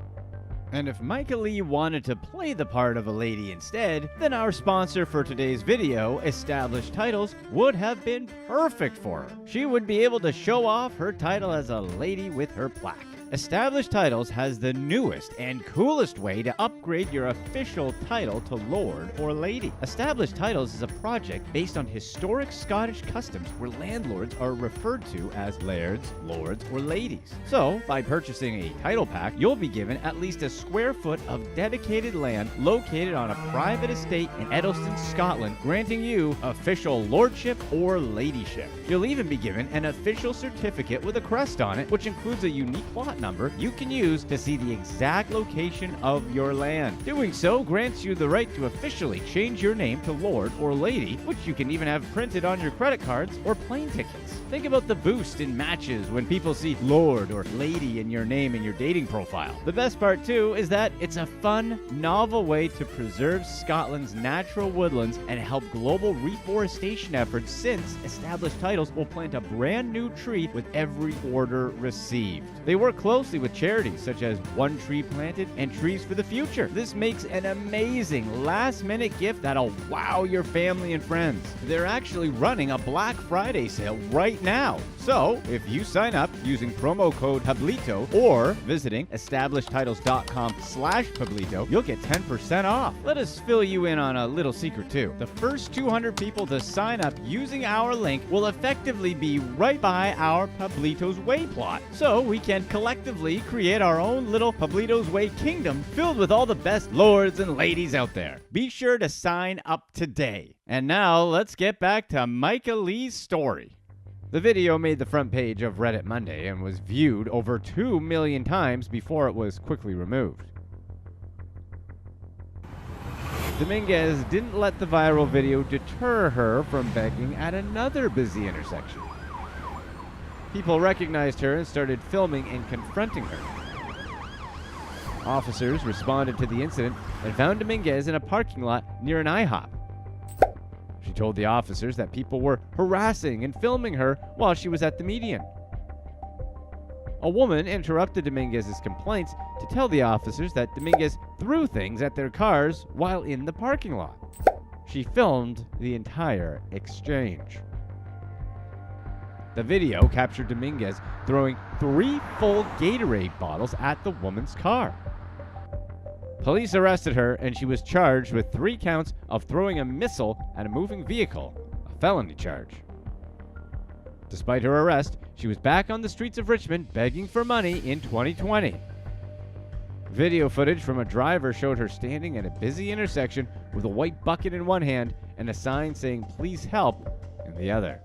And if Micah Lee wanted to play the part of a lady instead, then our sponsor for today's video, Established Titles, would have been perfect for her. She would be able to show off her title as a lady with her plaque. Established Titles has the newest and coolest way to upgrade your official title to Lord or Lady. Established Titles is a project based on historic Scottish customs where landlords are referred to as lairds, lords, or ladies. So, by purchasing a title pack, you'll be given at least a square foot of dedicated land located on a private estate in Edelston, Scotland, granting you official lordship or ladyship. You'll even be given an official certificate with a crest on it, which includes a unique plot number you can use to see the exact location of your land. Doing so grants you the right to officially change your name to Lord or Lady, which you can even have printed on your credit cards or plane tickets. Think about the boost in matches when people see Lord or Lady in your name in your dating profile. The best part too is that it's a fun, novel way to preserve Scotland's natural woodlands and help global reforestation efforts, since Established Titles will plant a brand new tree with every order received. They work closely with charities such as One Tree Planted and Trees for the Future. This makes an amazing last-minute gift that'll wow your family and friends. They're actually running a Black Friday sale right now. So, if you sign up using promo code Pablito or visiting establishedtitles.com/Pablito, you'll get 10% off. Let us fill you in on a little secret too. The first 200 people to sign up using our link will effectively be right by our Pablito's Way plot. So we can collectively create our own little Pablito's Way kingdom filled with all the best lords and ladies out there. Be sure to sign up today. And now let's get back to Micah Lee's story. The video made the front page of Reddit Monday and was viewed over 2 million times before it was quickly removed. Dominguez didn't let the viral video deter her from begging at another busy intersection. People recognized her and started filming and confronting her. Officers responded to the incident and found Dominguez in a parking lot near an IHOP. She told the officers that people were harassing and filming her while she was at the median. A woman interrupted Dominguez's complaints to tell the officers that Dominguez threw things at their cars while in the parking lot. She filmed the entire exchange. The video captured Dominguez throwing 3 full Gatorade bottles at the woman's car. Police arrested her and she was charged with 3 counts of throwing a missile at a moving vehicle, a felony charge. Despite her arrest, she was back on the streets of Richmond begging for money in 2020. Video footage from a driver showed her standing at a busy intersection with a white bucket in one hand and a sign saying "Please help" in the other.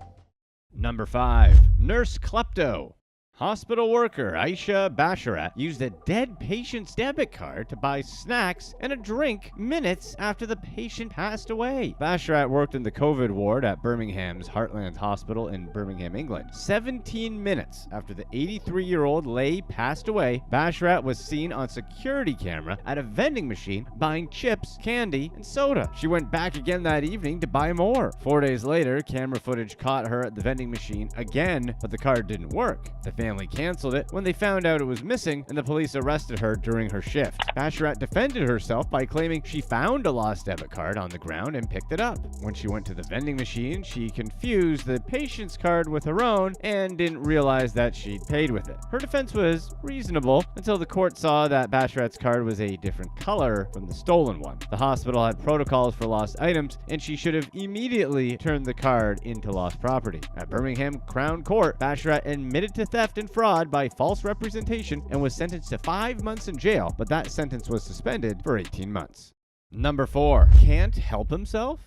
Number 5. Nurse Klepto. Hospital worker Aisha Basharat used a dead patient's debit card to buy snacks and a drink minutes after the patient passed away. Basharat worked in the COVID ward at Birmingham's Heartland Hospital in Birmingham, England. 17 minutes after the 83-year-old lay passed away, Basharat was seen on security camera at a vending machine buying chips, candy, and soda. She went back again that evening to buy more. 4 days later, camera footage caught her at the vending machine again, but the card didn't work. The family canceled it when they found out it was missing, and the police arrested her during her shift. Basharat defended herself by claiming she found a lost debit card on the ground and picked it up. When she went to the vending machine, she confused the patient's card with her own and didn't realize that she'd paid with it. Her defense was reasonable until the court saw that Basharat's card was a different color from the stolen one. The hospital had protocols for lost items, and she should have immediately turned the card into lost property. At Birmingham Crown Court, Basharat admitted to theft and fraud by false representation and was sentenced to 5 months in jail, but that sentence was suspended for 18 months. Number 4. Can't help himself?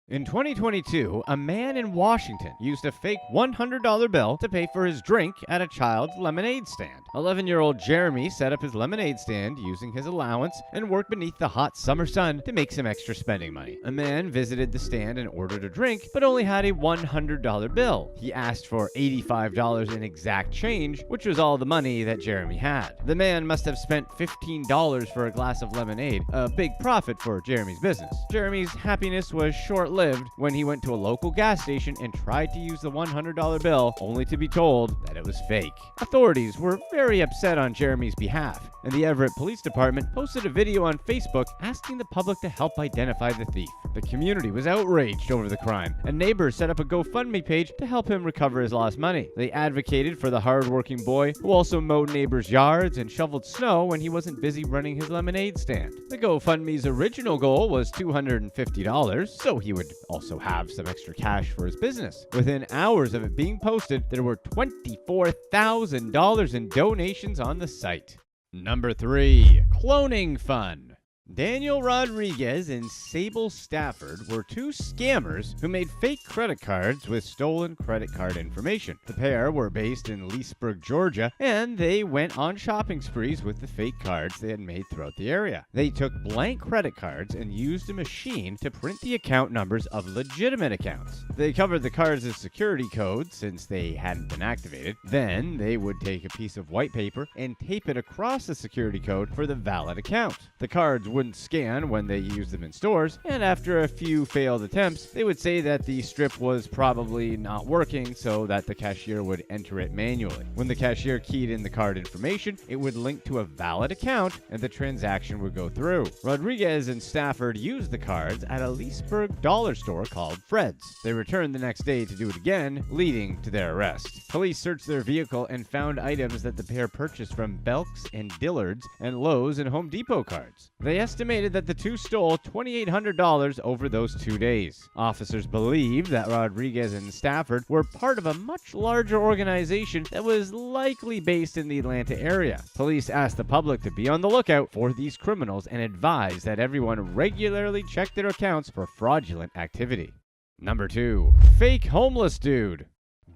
In 2022, a man in Washington used a fake $100 bill to pay for his drink at a child's lemonade stand. 11-year-old Jeremy set up his lemonade stand using his allowance and worked beneath the hot summer sun to make some extra spending money. A man visited the stand and ordered a drink, but only had a $100 bill. He asked for $85 in exact change, which was all the money that Jeremy had. The man must have spent $15 for a glass of lemonade, a big profit for Jeremy's business. Jeremy's happiness was short-lived when he went to a local gas station and tried to use the $100 bill, only to be told that it was fake. Authorities were very upset on Jeremy's behalf, and the Everett Police Department posted a video on Facebook asking the public to help identify the thief. The community was outraged over the crime, and neighbors set up a GoFundMe page to help him recover his lost money. They advocated for the hardworking boy who also mowed neighbors' yards and shoveled snow when he wasn't busy running his lemonade stand. The GoFundMe's original goal was $250, so he would also have some extra cash for his business. Within hours of it being posted, there were $24,000 in donations on the site. Number 3. Cloning fun. Daniel Rodriguez and Sable Stafford were 2 scammers who made fake credit cards with stolen credit card information. The pair were based in Leesburg, Georgia, and they went on shopping sprees with the fake cards they had made throughout the area. They took blank credit cards and used a machine to print the account numbers of legitimate accounts. They covered the cards as security codes since they hadn't been activated. Then they would take a piece of white paper and tape it across the security code for the valid account. The cards wouldn't scan when they used them in stores, and after a few failed attempts, they would say that the strip was probably not working so that the cashier would enter it manually. When the cashier keyed in the card information, it would link to a valid account and the transaction would go through. Rodriguez and Stafford used the cards at a Leesburg dollar store called Fred's. They returned the next day to do it again, leading to their arrest. Police searched their vehicle and found items that the pair purchased from Belk's and Dillard's and Lowe's and Home Depot cards. They estimated that the 2 stole $2,800 over those 2 days. Officers believed that Rodriguez and Stafford were part of a much larger organization that was likely based in the Atlanta area. Police asked the public to be on the lookout for these criminals and advised that everyone regularly check their accounts for fraudulent activity. Number 2. Fake homeless dude.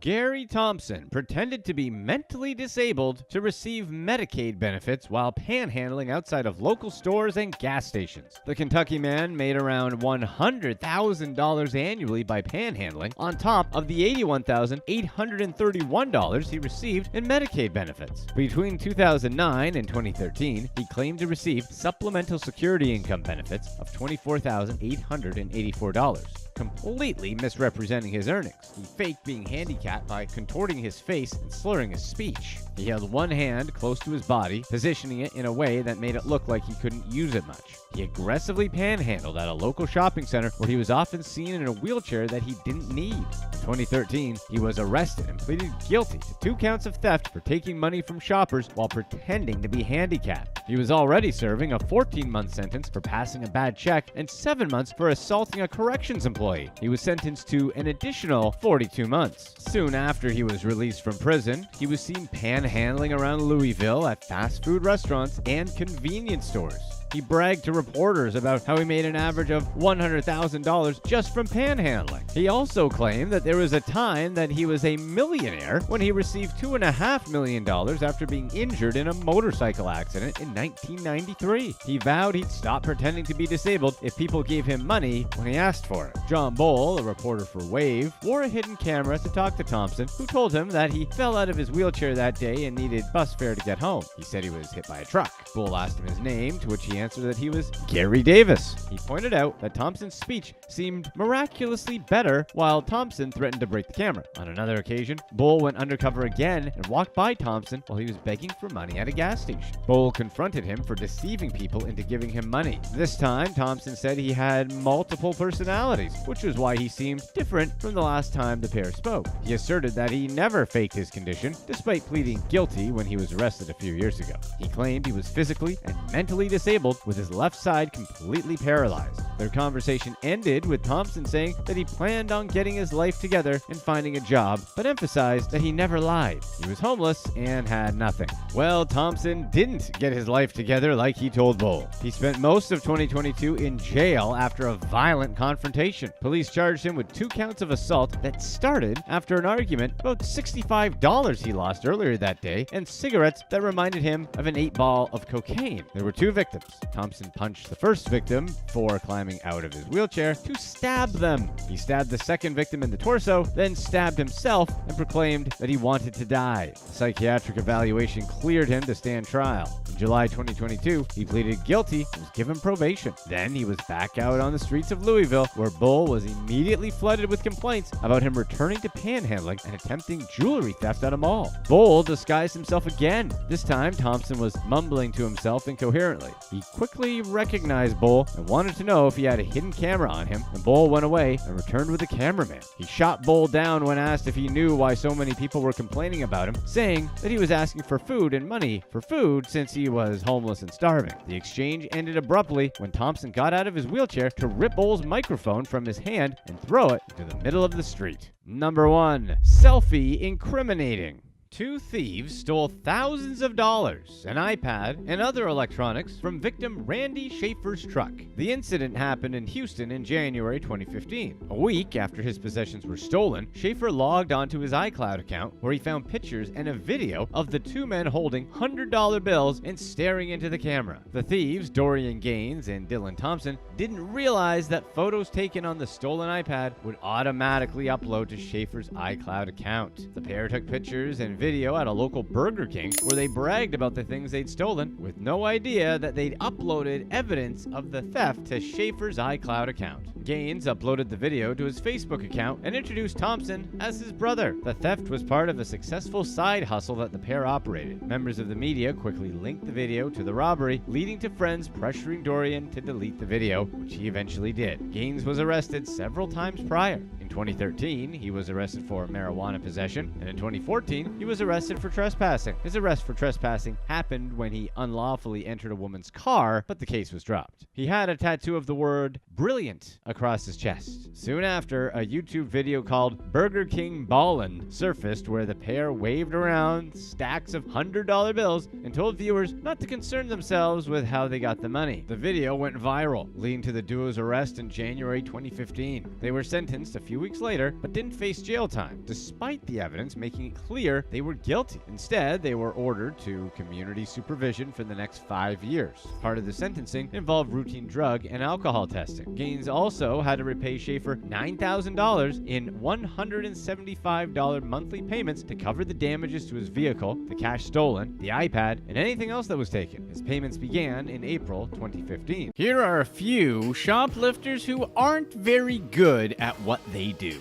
Gary Thompson pretended to be mentally disabled to receive Medicaid benefits while panhandling outside of local stores and gas stations. The Kentucky man made around $100,000 annually by panhandling, on top of the $81,831 he received in Medicaid benefits. Between 2009 and 2013, he claimed to receive supplemental security income benefits of $24,884. Completely misrepresenting his earnings. He faked being handicapped by contorting his face and slurring his speech. He held one hand close to his body, positioning it in a way that made it look like he couldn't use it much. He aggressively panhandled at a local shopping center where he was often seen in a wheelchair that he didn't need. In 2013, he was arrested and pleaded guilty to 2 counts of theft for taking money from shoppers while pretending to be handicapped. He was already serving a 14-month sentence for passing a bad check and 7 months for assaulting a corrections employee. He was sentenced to an additional 42 months. Soon after he was released from prison, he was seen panhandling around Louisville at fast food restaurants and convenience stores. He bragged to reporters about how he made an average of $100,000 just from panhandling. He also claimed that there was a time that he was a millionaire when he received $2.5 million after being injured in a motorcycle accident in 1993. He vowed he'd stop pretending to be disabled if people gave him money when he asked for it. John Bull, a reporter for Wave, wore a hidden camera to talk to Thompson, who told him that he fell out of his wheelchair that day and needed bus fare to get home. He said he was hit by a truck. Bull asked him his name, to which he answered that he was Gary Davis. He pointed out that Thompson's speech seemed miraculously better while Thompson threatened to break the camera. On another occasion, Bull went undercover again and walked by Thompson while he was begging for money at a gas station. Bull confronted him for deceiving people into giving him money. This time, Thompson said he had multiple personalities, which was why he seemed different from the last time the pair spoke. He asserted that he never faked his condition, despite pleading guilty when he was arrested a few years ago. He claimed he was physically and mentally disabled, with his left side completely paralyzed. Their conversation ended with Thompson saying that he planned on getting his life together and finding a job, but emphasized that he never lied. He was homeless and had nothing. Well, Thompson didn't get his life together like he told Bull. He spent most of 2022 in jail after a violent confrontation. Police charged him with 2 counts of assault that started after an argument about $65 he lost earlier that day and cigarettes that reminded him of an 8-ball of cocaine. There were 2 victims. Thompson punched the first victim before climbing out of his wheelchair to stab them. He stabbed the second victim in the torso, then stabbed himself and proclaimed that he wanted to die. A psychiatric evaluation cleared him to stand trial. In July 2022, he pleaded guilty and was given probation. Then he was back out on the streets of Louisville, where Bull was immediately flooded with complaints about him returning to panhandling and attempting jewelry theft at a mall. Bull disguised himself again. This time, Thompson was mumbling to himself incoherently. He quickly recognized Bull and wanted to know if he had a hidden camera on him, and Bull went away and returned with a cameraman. He shot Bull down when asked if he knew why so many people were complaining about him, saying that he was asking for food and money for food since he was homeless and starving. The exchange ended abruptly when Thompson got out of his wheelchair to rip Bull's microphone from his hand and throw it into the middle of the street. Number 1. Selfie incriminating. 2 thieves stole thousands of dollars, an iPad, and other electronics from victim Randy Schaefer's truck. The incident happened in Houston in January 2015. A week after his possessions were stolen, Schaefer logged onto his iCloud account where he found pictures and a video of the 2 men holding $100 bills and staring into the camera. The thieves, Dorian Gaines and Dylan Thompson, didn't realize that photos taken on the stolen iPad would automatically upload to Schaefer's iCloud account. The pair took pictures and video at a local Burger King where they bragged about the things they'd stolen, with no idea that they'd uploaded evidence of the theft to Schaefer's iCloud account. Gaines uploaded the video to his Facebook account and introduced Thompson as his brother. The theft was part of a successful side hustle that the pair operated. Members of the media quickly linked the video to the robbery, leading to friends pressuring Dorian to delete the video, which he eventually did. Gaines was arrested several times prior. In 2013, he was arrested for marijuana possession, and in 2014, he was arrested for trespassing. His arrest for trespassing happened when he unlawfully entered a woman's car, but the case was dropped. He had a tattoo of the word "brilliant" across his chest. Soon after, a YouTube video called Burger King Ballin' surfaced where the pair waved around stacks of $100 bills and told viewers not to concern themselves with how they got the money. The video went viral, leading to the duo's arrest in January 2015. They were sentenced a few weeks later, but didn't face jail time, despite the evidence making it clear they were guilty. Instead, they were ordered to community supervision for the next 5 years. Part of the sentencing involved routine drug and alcohol testing. Gaines also had to repay Schaefer $9,000 in $175 monthly payments to cover the damages to his vehicle, the cash stolen, the iPad, and anything else that was taken. His payments began in April 2015. Here are a few shoplifters who aren't very good at what they do.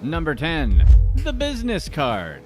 Number 10. The business card.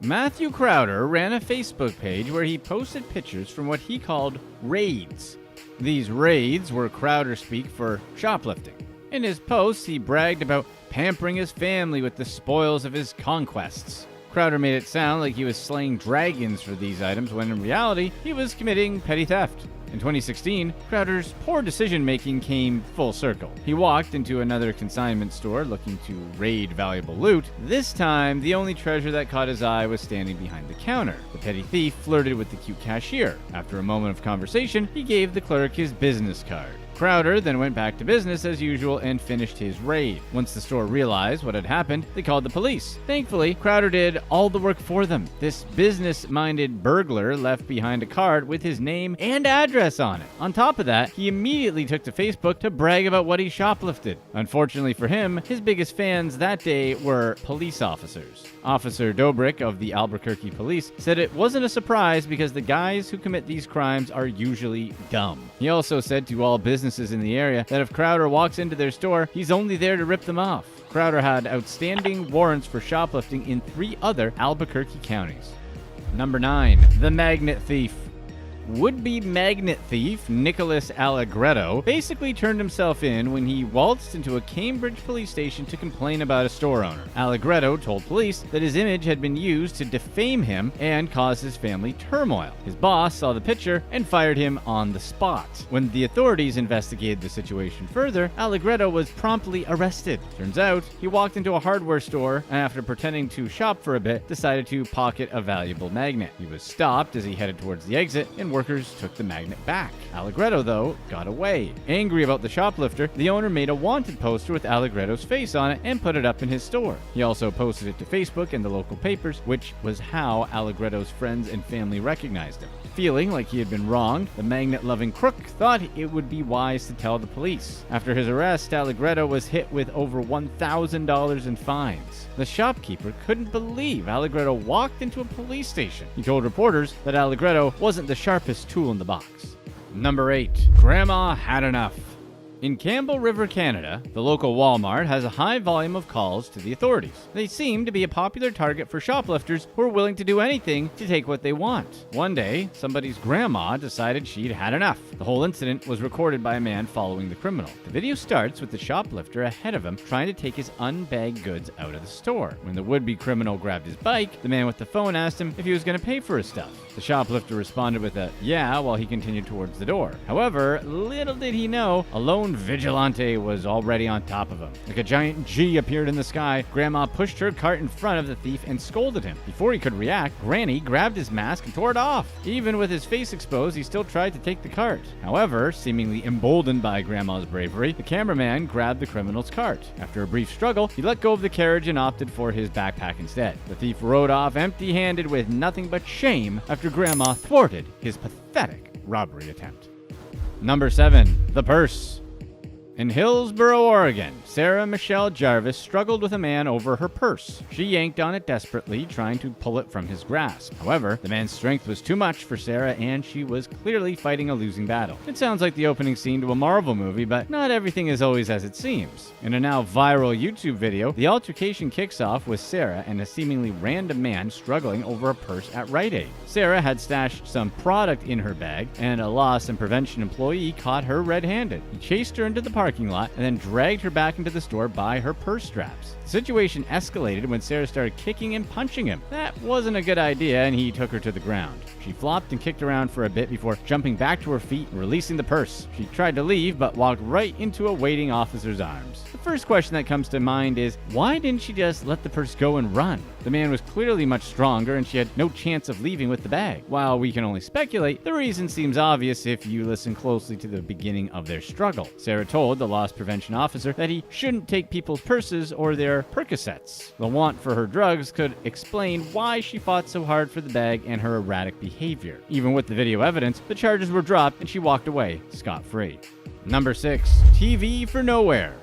Matthew Crowder ran a Facebook page where he posted pictures from what he called raids. These raids were Crowder speak for shoplifting. In his posts, he bragged about pampering his family with the spoils of his conquests. Crowder made it sound like he was slaying dragons for these items when in reality, he was committing petty theft. In 2016, Crowder's poor decision-making came full circle. He walked into another consignment store looking to raid valuable loot. This time, the only treasure that caught his eye was standing behind the counter. The petty thief flirted with the cute cashier. After a moment of conversation, he gave the clerk his business card. Crowder then went back to business as usual and finished his raid. Once the store realized what had happened, they called the police. Thankfully, Crowder did all the work for them. This business-minded burglar left behind a card with his name and address on it. On top of that, he immediately took to Facebook to brag about what he shoplifted. Unfortunately for him, his biggest fans that day were police officers. Officer Dobrik of the Albuquerque Police said it wasn't a surprise because the guys who commit these crimes are usually dumb. He also said to all businesses in the area that if Crowder walks into their store, he's only there to rip them off. Crowder had outstanding warrants for shoplifting in 3 other Albuquerque counties. Number 9. The Magnet Thief. Would-be magnet thief Nicholas Allegretto basically turned himself in when he waltzed into a Cambridge police station to complain about a store owner. Allegretto told police that his image had been used to defame him and cause his family turmoil. His boss saw the picture and fired him on the spot. When the authorities investigated the situation further, Allegretto was promptly arrested. Turns out, he walked into a hardware store and after pretending to shop for a bit, decided to pocket a valuable magnet. He was stopped as he headed towards the exit and workers took the magnet back. Allegretto, though, got away. Angry about the shoplifter, the owner made a wanted poster with Allegretto's face on it and put it up in his store. He also posted it to Facebook and the local papers, which was how Allegretto's friends and family recognized him. Feeling like he had been wronged, the magnet-loving crook thought it would be wise to tell the police. After his arrest, Allegretto was hit with over $1,000 in fines. The shopkeeper couldn't believe Allegretto walked into a police station. He told reporters that Allegretto wasn't the sharpest tool in the box. Number 8. Grandma had enough. In Campbell River, Canada, the local Walmart has a high volume of calls to the authorities. They seem to be a popular target for shoplifters who are willing to do anything to take what they want. One day, somebody's grandma decided she'd had enough. The whole incident was recorded by a man following the criminal. The video starts with the shoplifter ahead of him trying to take his unbagged goods out of the store. When the would-be criminal grabbed his bike, the man with the phone asked him if he was going to pay for his stuff. The shoplifter responded with a yeah while he continued towards the door. However, little did he know, a lone vigilante was already on top of him. Like a giant G appeared in the sky, Grandma pushed her cart in front of the thief and scolded him. Before he could react, Granny grabbed his mask and tore it off. Even with his face exposed, he still tried to take the cart. However, seemingly emboldened by Grandma's bravery, the cameraman grabbed the criminal's cart. After a brief struggle, he let go of the carriage and opted for his backpack instead. The thief rode off empty-handed with nothing but shame after Grandma thwarted his pathetic robbery attempt. Number 7. The Purse. In Hillsboro, Oregon, Sarah Michelle Jarvis struggled with a man over her purse. She yanked on it desperately, trying to pull it from his grasp. However, the man's strength was too much for Sarah, and she was clearly fighting a losing battle. It sounds like the opening scene to a Marvel movie, but not everything is always as it seems. In a now viral YouTube video, the altercation kicks off with Sarah and a seemingly random man struggling over a purse at Rite Aid. Sarah had stashed some product in her bag, and a loss and prevention employee caught her red-handed. He chased her into the parking lot and then dragged her back into the store by her purse straps. The situation escalated when Sarah started kicking and punching him. That wasn't a good idea, and he took her to the ground. She flopped and kicked around for a bit before jumping back to her feet and releasing the purse. She tried to leave, but walked right into a waiting officer's arms. The first question that comes to mind is, why didn't she just let the purse go and run? The man was clearly much stronger, and she had no chance of leaving with the bag. While we can only speculate, the reason seems obvious if you listen closely to the beginning of their struggle. Sarah told told the loss prevention officer that he shouldn't take people's purses or their Percocets. The want for her drugs could explain why she fought so hard for the bag and her erratic behavior. Even with the video evidence, the charges were dropped and she walked away scot-free. Number 6. TV for nowhere.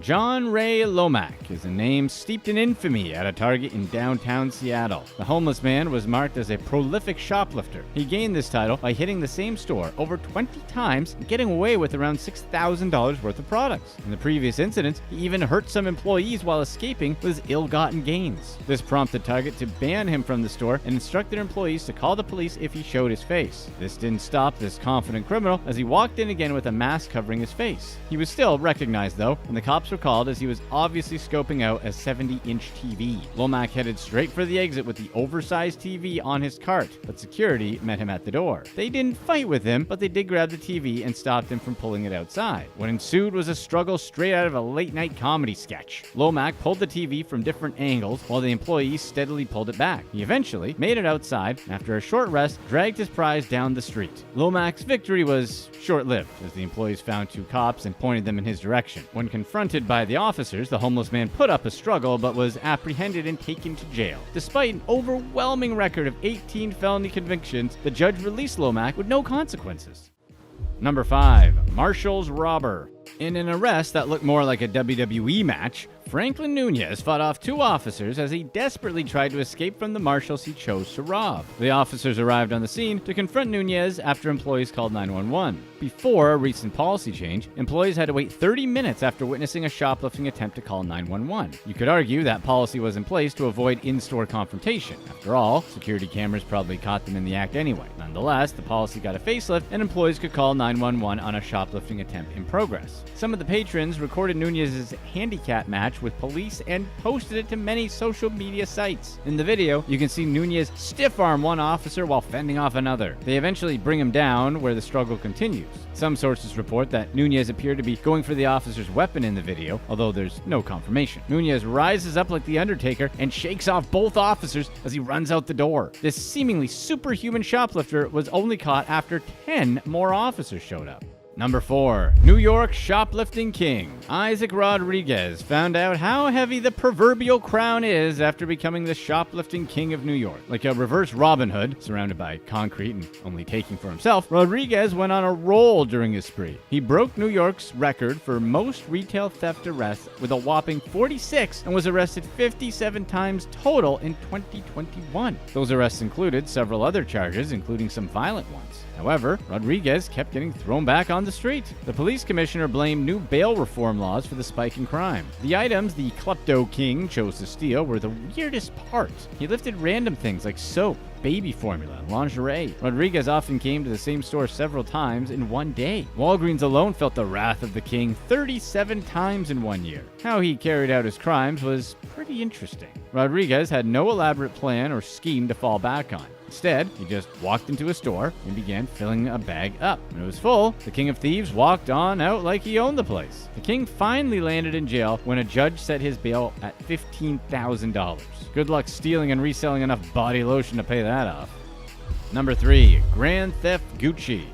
John Ray Lomack is a name steeped in infamy at a Target in downtown Seattle. The homeless man was marked as a prolific shoplifter. He gained this title by hitting the same store over 20 times and getting away with around $6,000 worth of products. In the previous incidents, he even hurt some employees while escaping with his ill-gotten gains. This prompted Target to ban him from the store and instructed employees to call the police if he showed his face. This didn't stop this confident criminal as he walked in again with a mask covering his face. He was still recognized though, and the cops were called as he was obviously scoping out a 70-inch TV. Lomack headed straight for the exit with the oversized TV on his cart, but security met him at the door. They didn't fight with him, but they did grab the TV and stopped him from pulling it outside. What ensued was a struggle straight out of a late-night comedy sketch. Lomack pulled the TV from different angles while the employees steadily pulled it back. He eventually made it outside and after a short rest, dragged his prize down the street. Lomack's victory was short-lived as the employees found 2 cops and pointed them in his direction. When confronted by the officers, the homeless man put up a struggle but was apprehended and taken to jail. Despite an overwhelming record of 18 felony convictions, the judge released Lomack with no consequences. Number 5. Marshall's robber. In an arrest that looked more like a WWE match, Franklin Nunez fought off 2 officers as he desperately tried to escape from the marshals he chose to rob. The officers arrived on the scene to confront Nunez after employees called 911. Before a recent policy change, employees had to wait 30 minutes after witnessing a shoplifting attempt to call 911. You could argue that policy was in place to avoid in-store confrontation. After all, security cameras probably caught them in the act anyway. Nonetheless, the policy got a facelift and employees could call 911 on a shoplifting attempt in progress. Some of the patrons recorded Nunez's handicap match with police and posted it to many social media sites. In the video, you can see Nunez stiff-arm one officer while fending off another. They eventually bring him down where the struggle continues. Some sources report that Nunez appeared to be going for the officer's weapon in the video, although there's no confirmation. Nunez rises up like the Undertaker and shakes off both officers as he runs out the door. This seemingly superhuman shoplifter was only caught after 10 more officers showed up. Number 4. New York shoplifting king. Isaac Rodriguez found out how heavy the proverbial crown is after becoming the shoplifting king of New York. Like a reverse Robin Hood, surrounded by concrete and only taking for himself, Rodriguez went on a roll during his spree. He broke New York's record for most retail theft arrests with a whopping 46 and was arrested 57 times total in 2021. Those arrests included several other charges, including some violent ones. However, Rodriguez kept getting thrown back on the street. The police commissioner blamed new bail reform laws for the spike in crime. The items the klepto king chose to steal were the weirdest part. He lifted random things like soap, baby formula, and lingerie. Rodriguez often came to the same store several times in one day. Walgreens alone felt the wrath of the king 37 times in 1 year. How he carried out his crimes was pretty interesting. Rodriguez had no elaborate plan or scheme to fall back on. Instead, he just walked into a store and began filling a bag up. When it was full, the King of Thieves walked on out like he owned the place. The king finally landed in jail when a judge set his bail at $15,000. Good luck stealing and reselling enough body lotion to pay that off. Number 3. Grand Theft Gucci.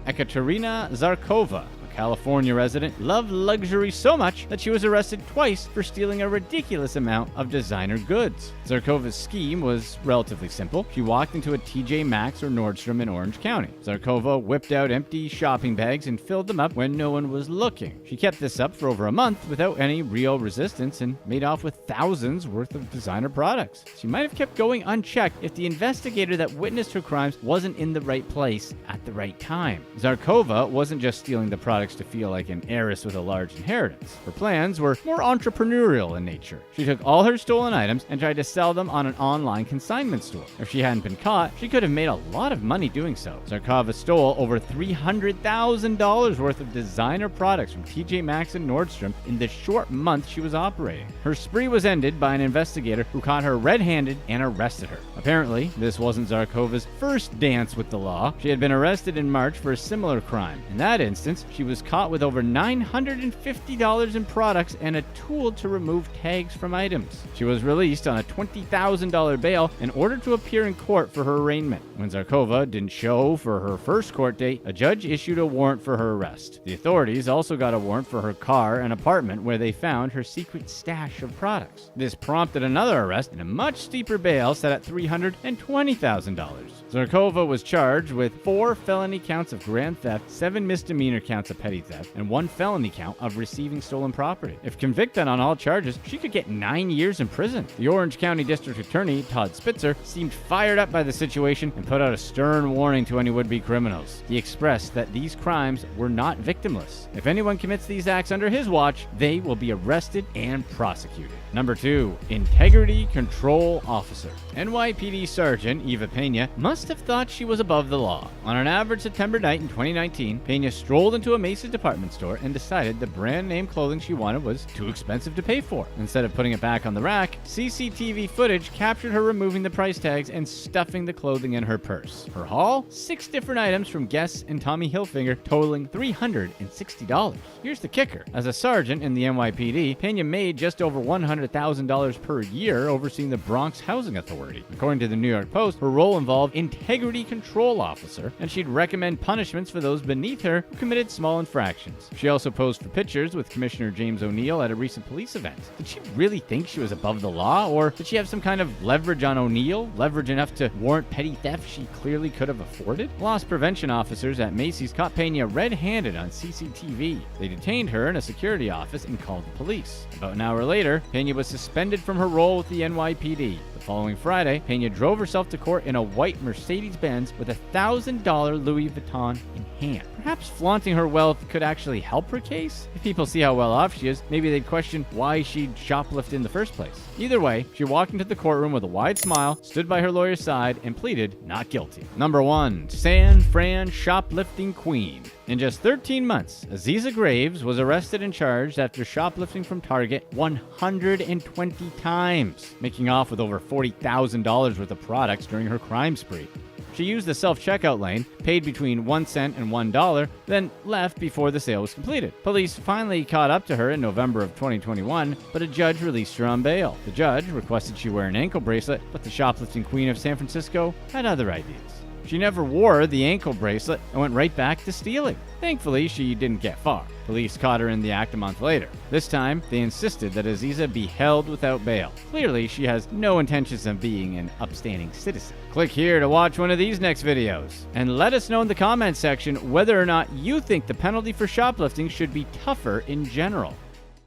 Ekaterina Zarkova, California resident, loved luxury so much that she was arrested twice for stealing a ridiculous amount of designer goods. Zarkova's scheme was relatively simple. She walked into a TJ Maxx or Nordstrom in Orange County. Zarkova whipped out empty shopping bags and filled them up when no one was looking. She kept this up for over a month without any real resistance and made off with thousands worth of designer products. She might have kept going unchecked if the investigator that witnessed her crimes wasn't in the right place at the right time. Zarkova wasn't just stealing the products to feel like an heiress with a large inheritance. Her plans were more entrepreneurial in nature. She took all her stolen items and tried to sell them on an online consignment store. If she hadn't been caught, she could have made a lot of money doing so. Zarkova stole over $300,000 worth of designer products from TJ Maxx and Nordstrom in the short month she was operating. Her spree was ended by an investigator who caught her red-handed and arrested her. Apparently, this wasn't Zarkova's first dance with the law. She had been arrested in March for a similar crime. In that instance, she was was caught with over $950 in products and a tool to remove tags from items. She was released on a $20,000 bail and ordered to appear in court for her arraignment. When Zarkova didn't show for her first court date, a judge issued a warrant for her arrest. The authorities also got a warrant for her car and apartment where they found her secret stash of products. This prompted another arrest and a much steeper bail set at $320,000. Zarkova was charged with 4 felony counts of grand theft, 7 misdemeanor counts of petty theft, and 1 felony count of receiving stolen property. If convicted on all charges, she could get 9 years in prison. The Orange County District Attorney, Todd Spitzer, seemed fired up by the situation and put out a stern warning to any would-be criminals. He expressed that these crimes were not victimless. If anyone commits these acts under his watch, they will be arrested and prosecuted. Number 2, Integrity Control Officer. NYPD Sergeant Eva Pena must have thought she was above the law. On an average September night in 2019, Pena strolled into a Macy's department store and decided the brand name clothing she wanted was too expensive to pay for. Instead of putting it back on the rack, CCTV footage captured her removing the price tags and stuffing the clothing in her purse. Her haul? 6 different items from Guess and Tommy Hilfiger, totaling $360. Here's the kicker. As a sergeant in the NYPD, Pena made just over $100,000 per year overseeing the Bronx Housing Authority. According to the New York Post, her role involved Integrity Control Officer, and she'd recommend punishments for those beneath her who committed small infractions. She also posed for pictures with Commissioner James O'Neill at a recent police event. Did she really think she was above the law, or did she have some kind of leverage on O'Neill? Leverage enough to warrant petty theft she clearly could have afforded? Loss prevention officers at Macy's caught Pena red-handed on CCTV. They detained her in a security office and called the police. About an hour later, Pena was suspended from her role with the NYPD. The following Friday, Pena drove herself to court in a white Mercedes-Benz with a $1,000 Louis Vuitton in hand. Perhaps flaunting her wealth could actually help her case? If people see how well off she is, maybe they'd question why she'd shoplift in the first place. Either way, she walked into the courtroom with a wide smile, stood by her lawyer's side, and pleaded not guilty. Number 1, San Fran shoplifting queen. In just 13 months, Aziza Graves was arrested and charged after shoplifting from Target 120 times, making off with over $40,000 worth of products during her crime spree. She used the self-checkout lane, paid between 1 cent and $1, then left before the sale was completed. Police finally caught up to her in November of 2021, but a judge released her on bail. The judge requested she wear an ankle bracelet, but the shoplifting queen of San Francisco had other ideas. She never wore the ankle bracelet and went right back to stealing. Thankfully, she didn't get far. Police caught her in the act a month later. This time, they insisted that Aziza be held without bail. Clearly, she has no intentions of being an upstanding citizen. Click here to watch one of these next videos. And let us know in the comments section whether or not you think the penalty for shoplifting should be tougher in general.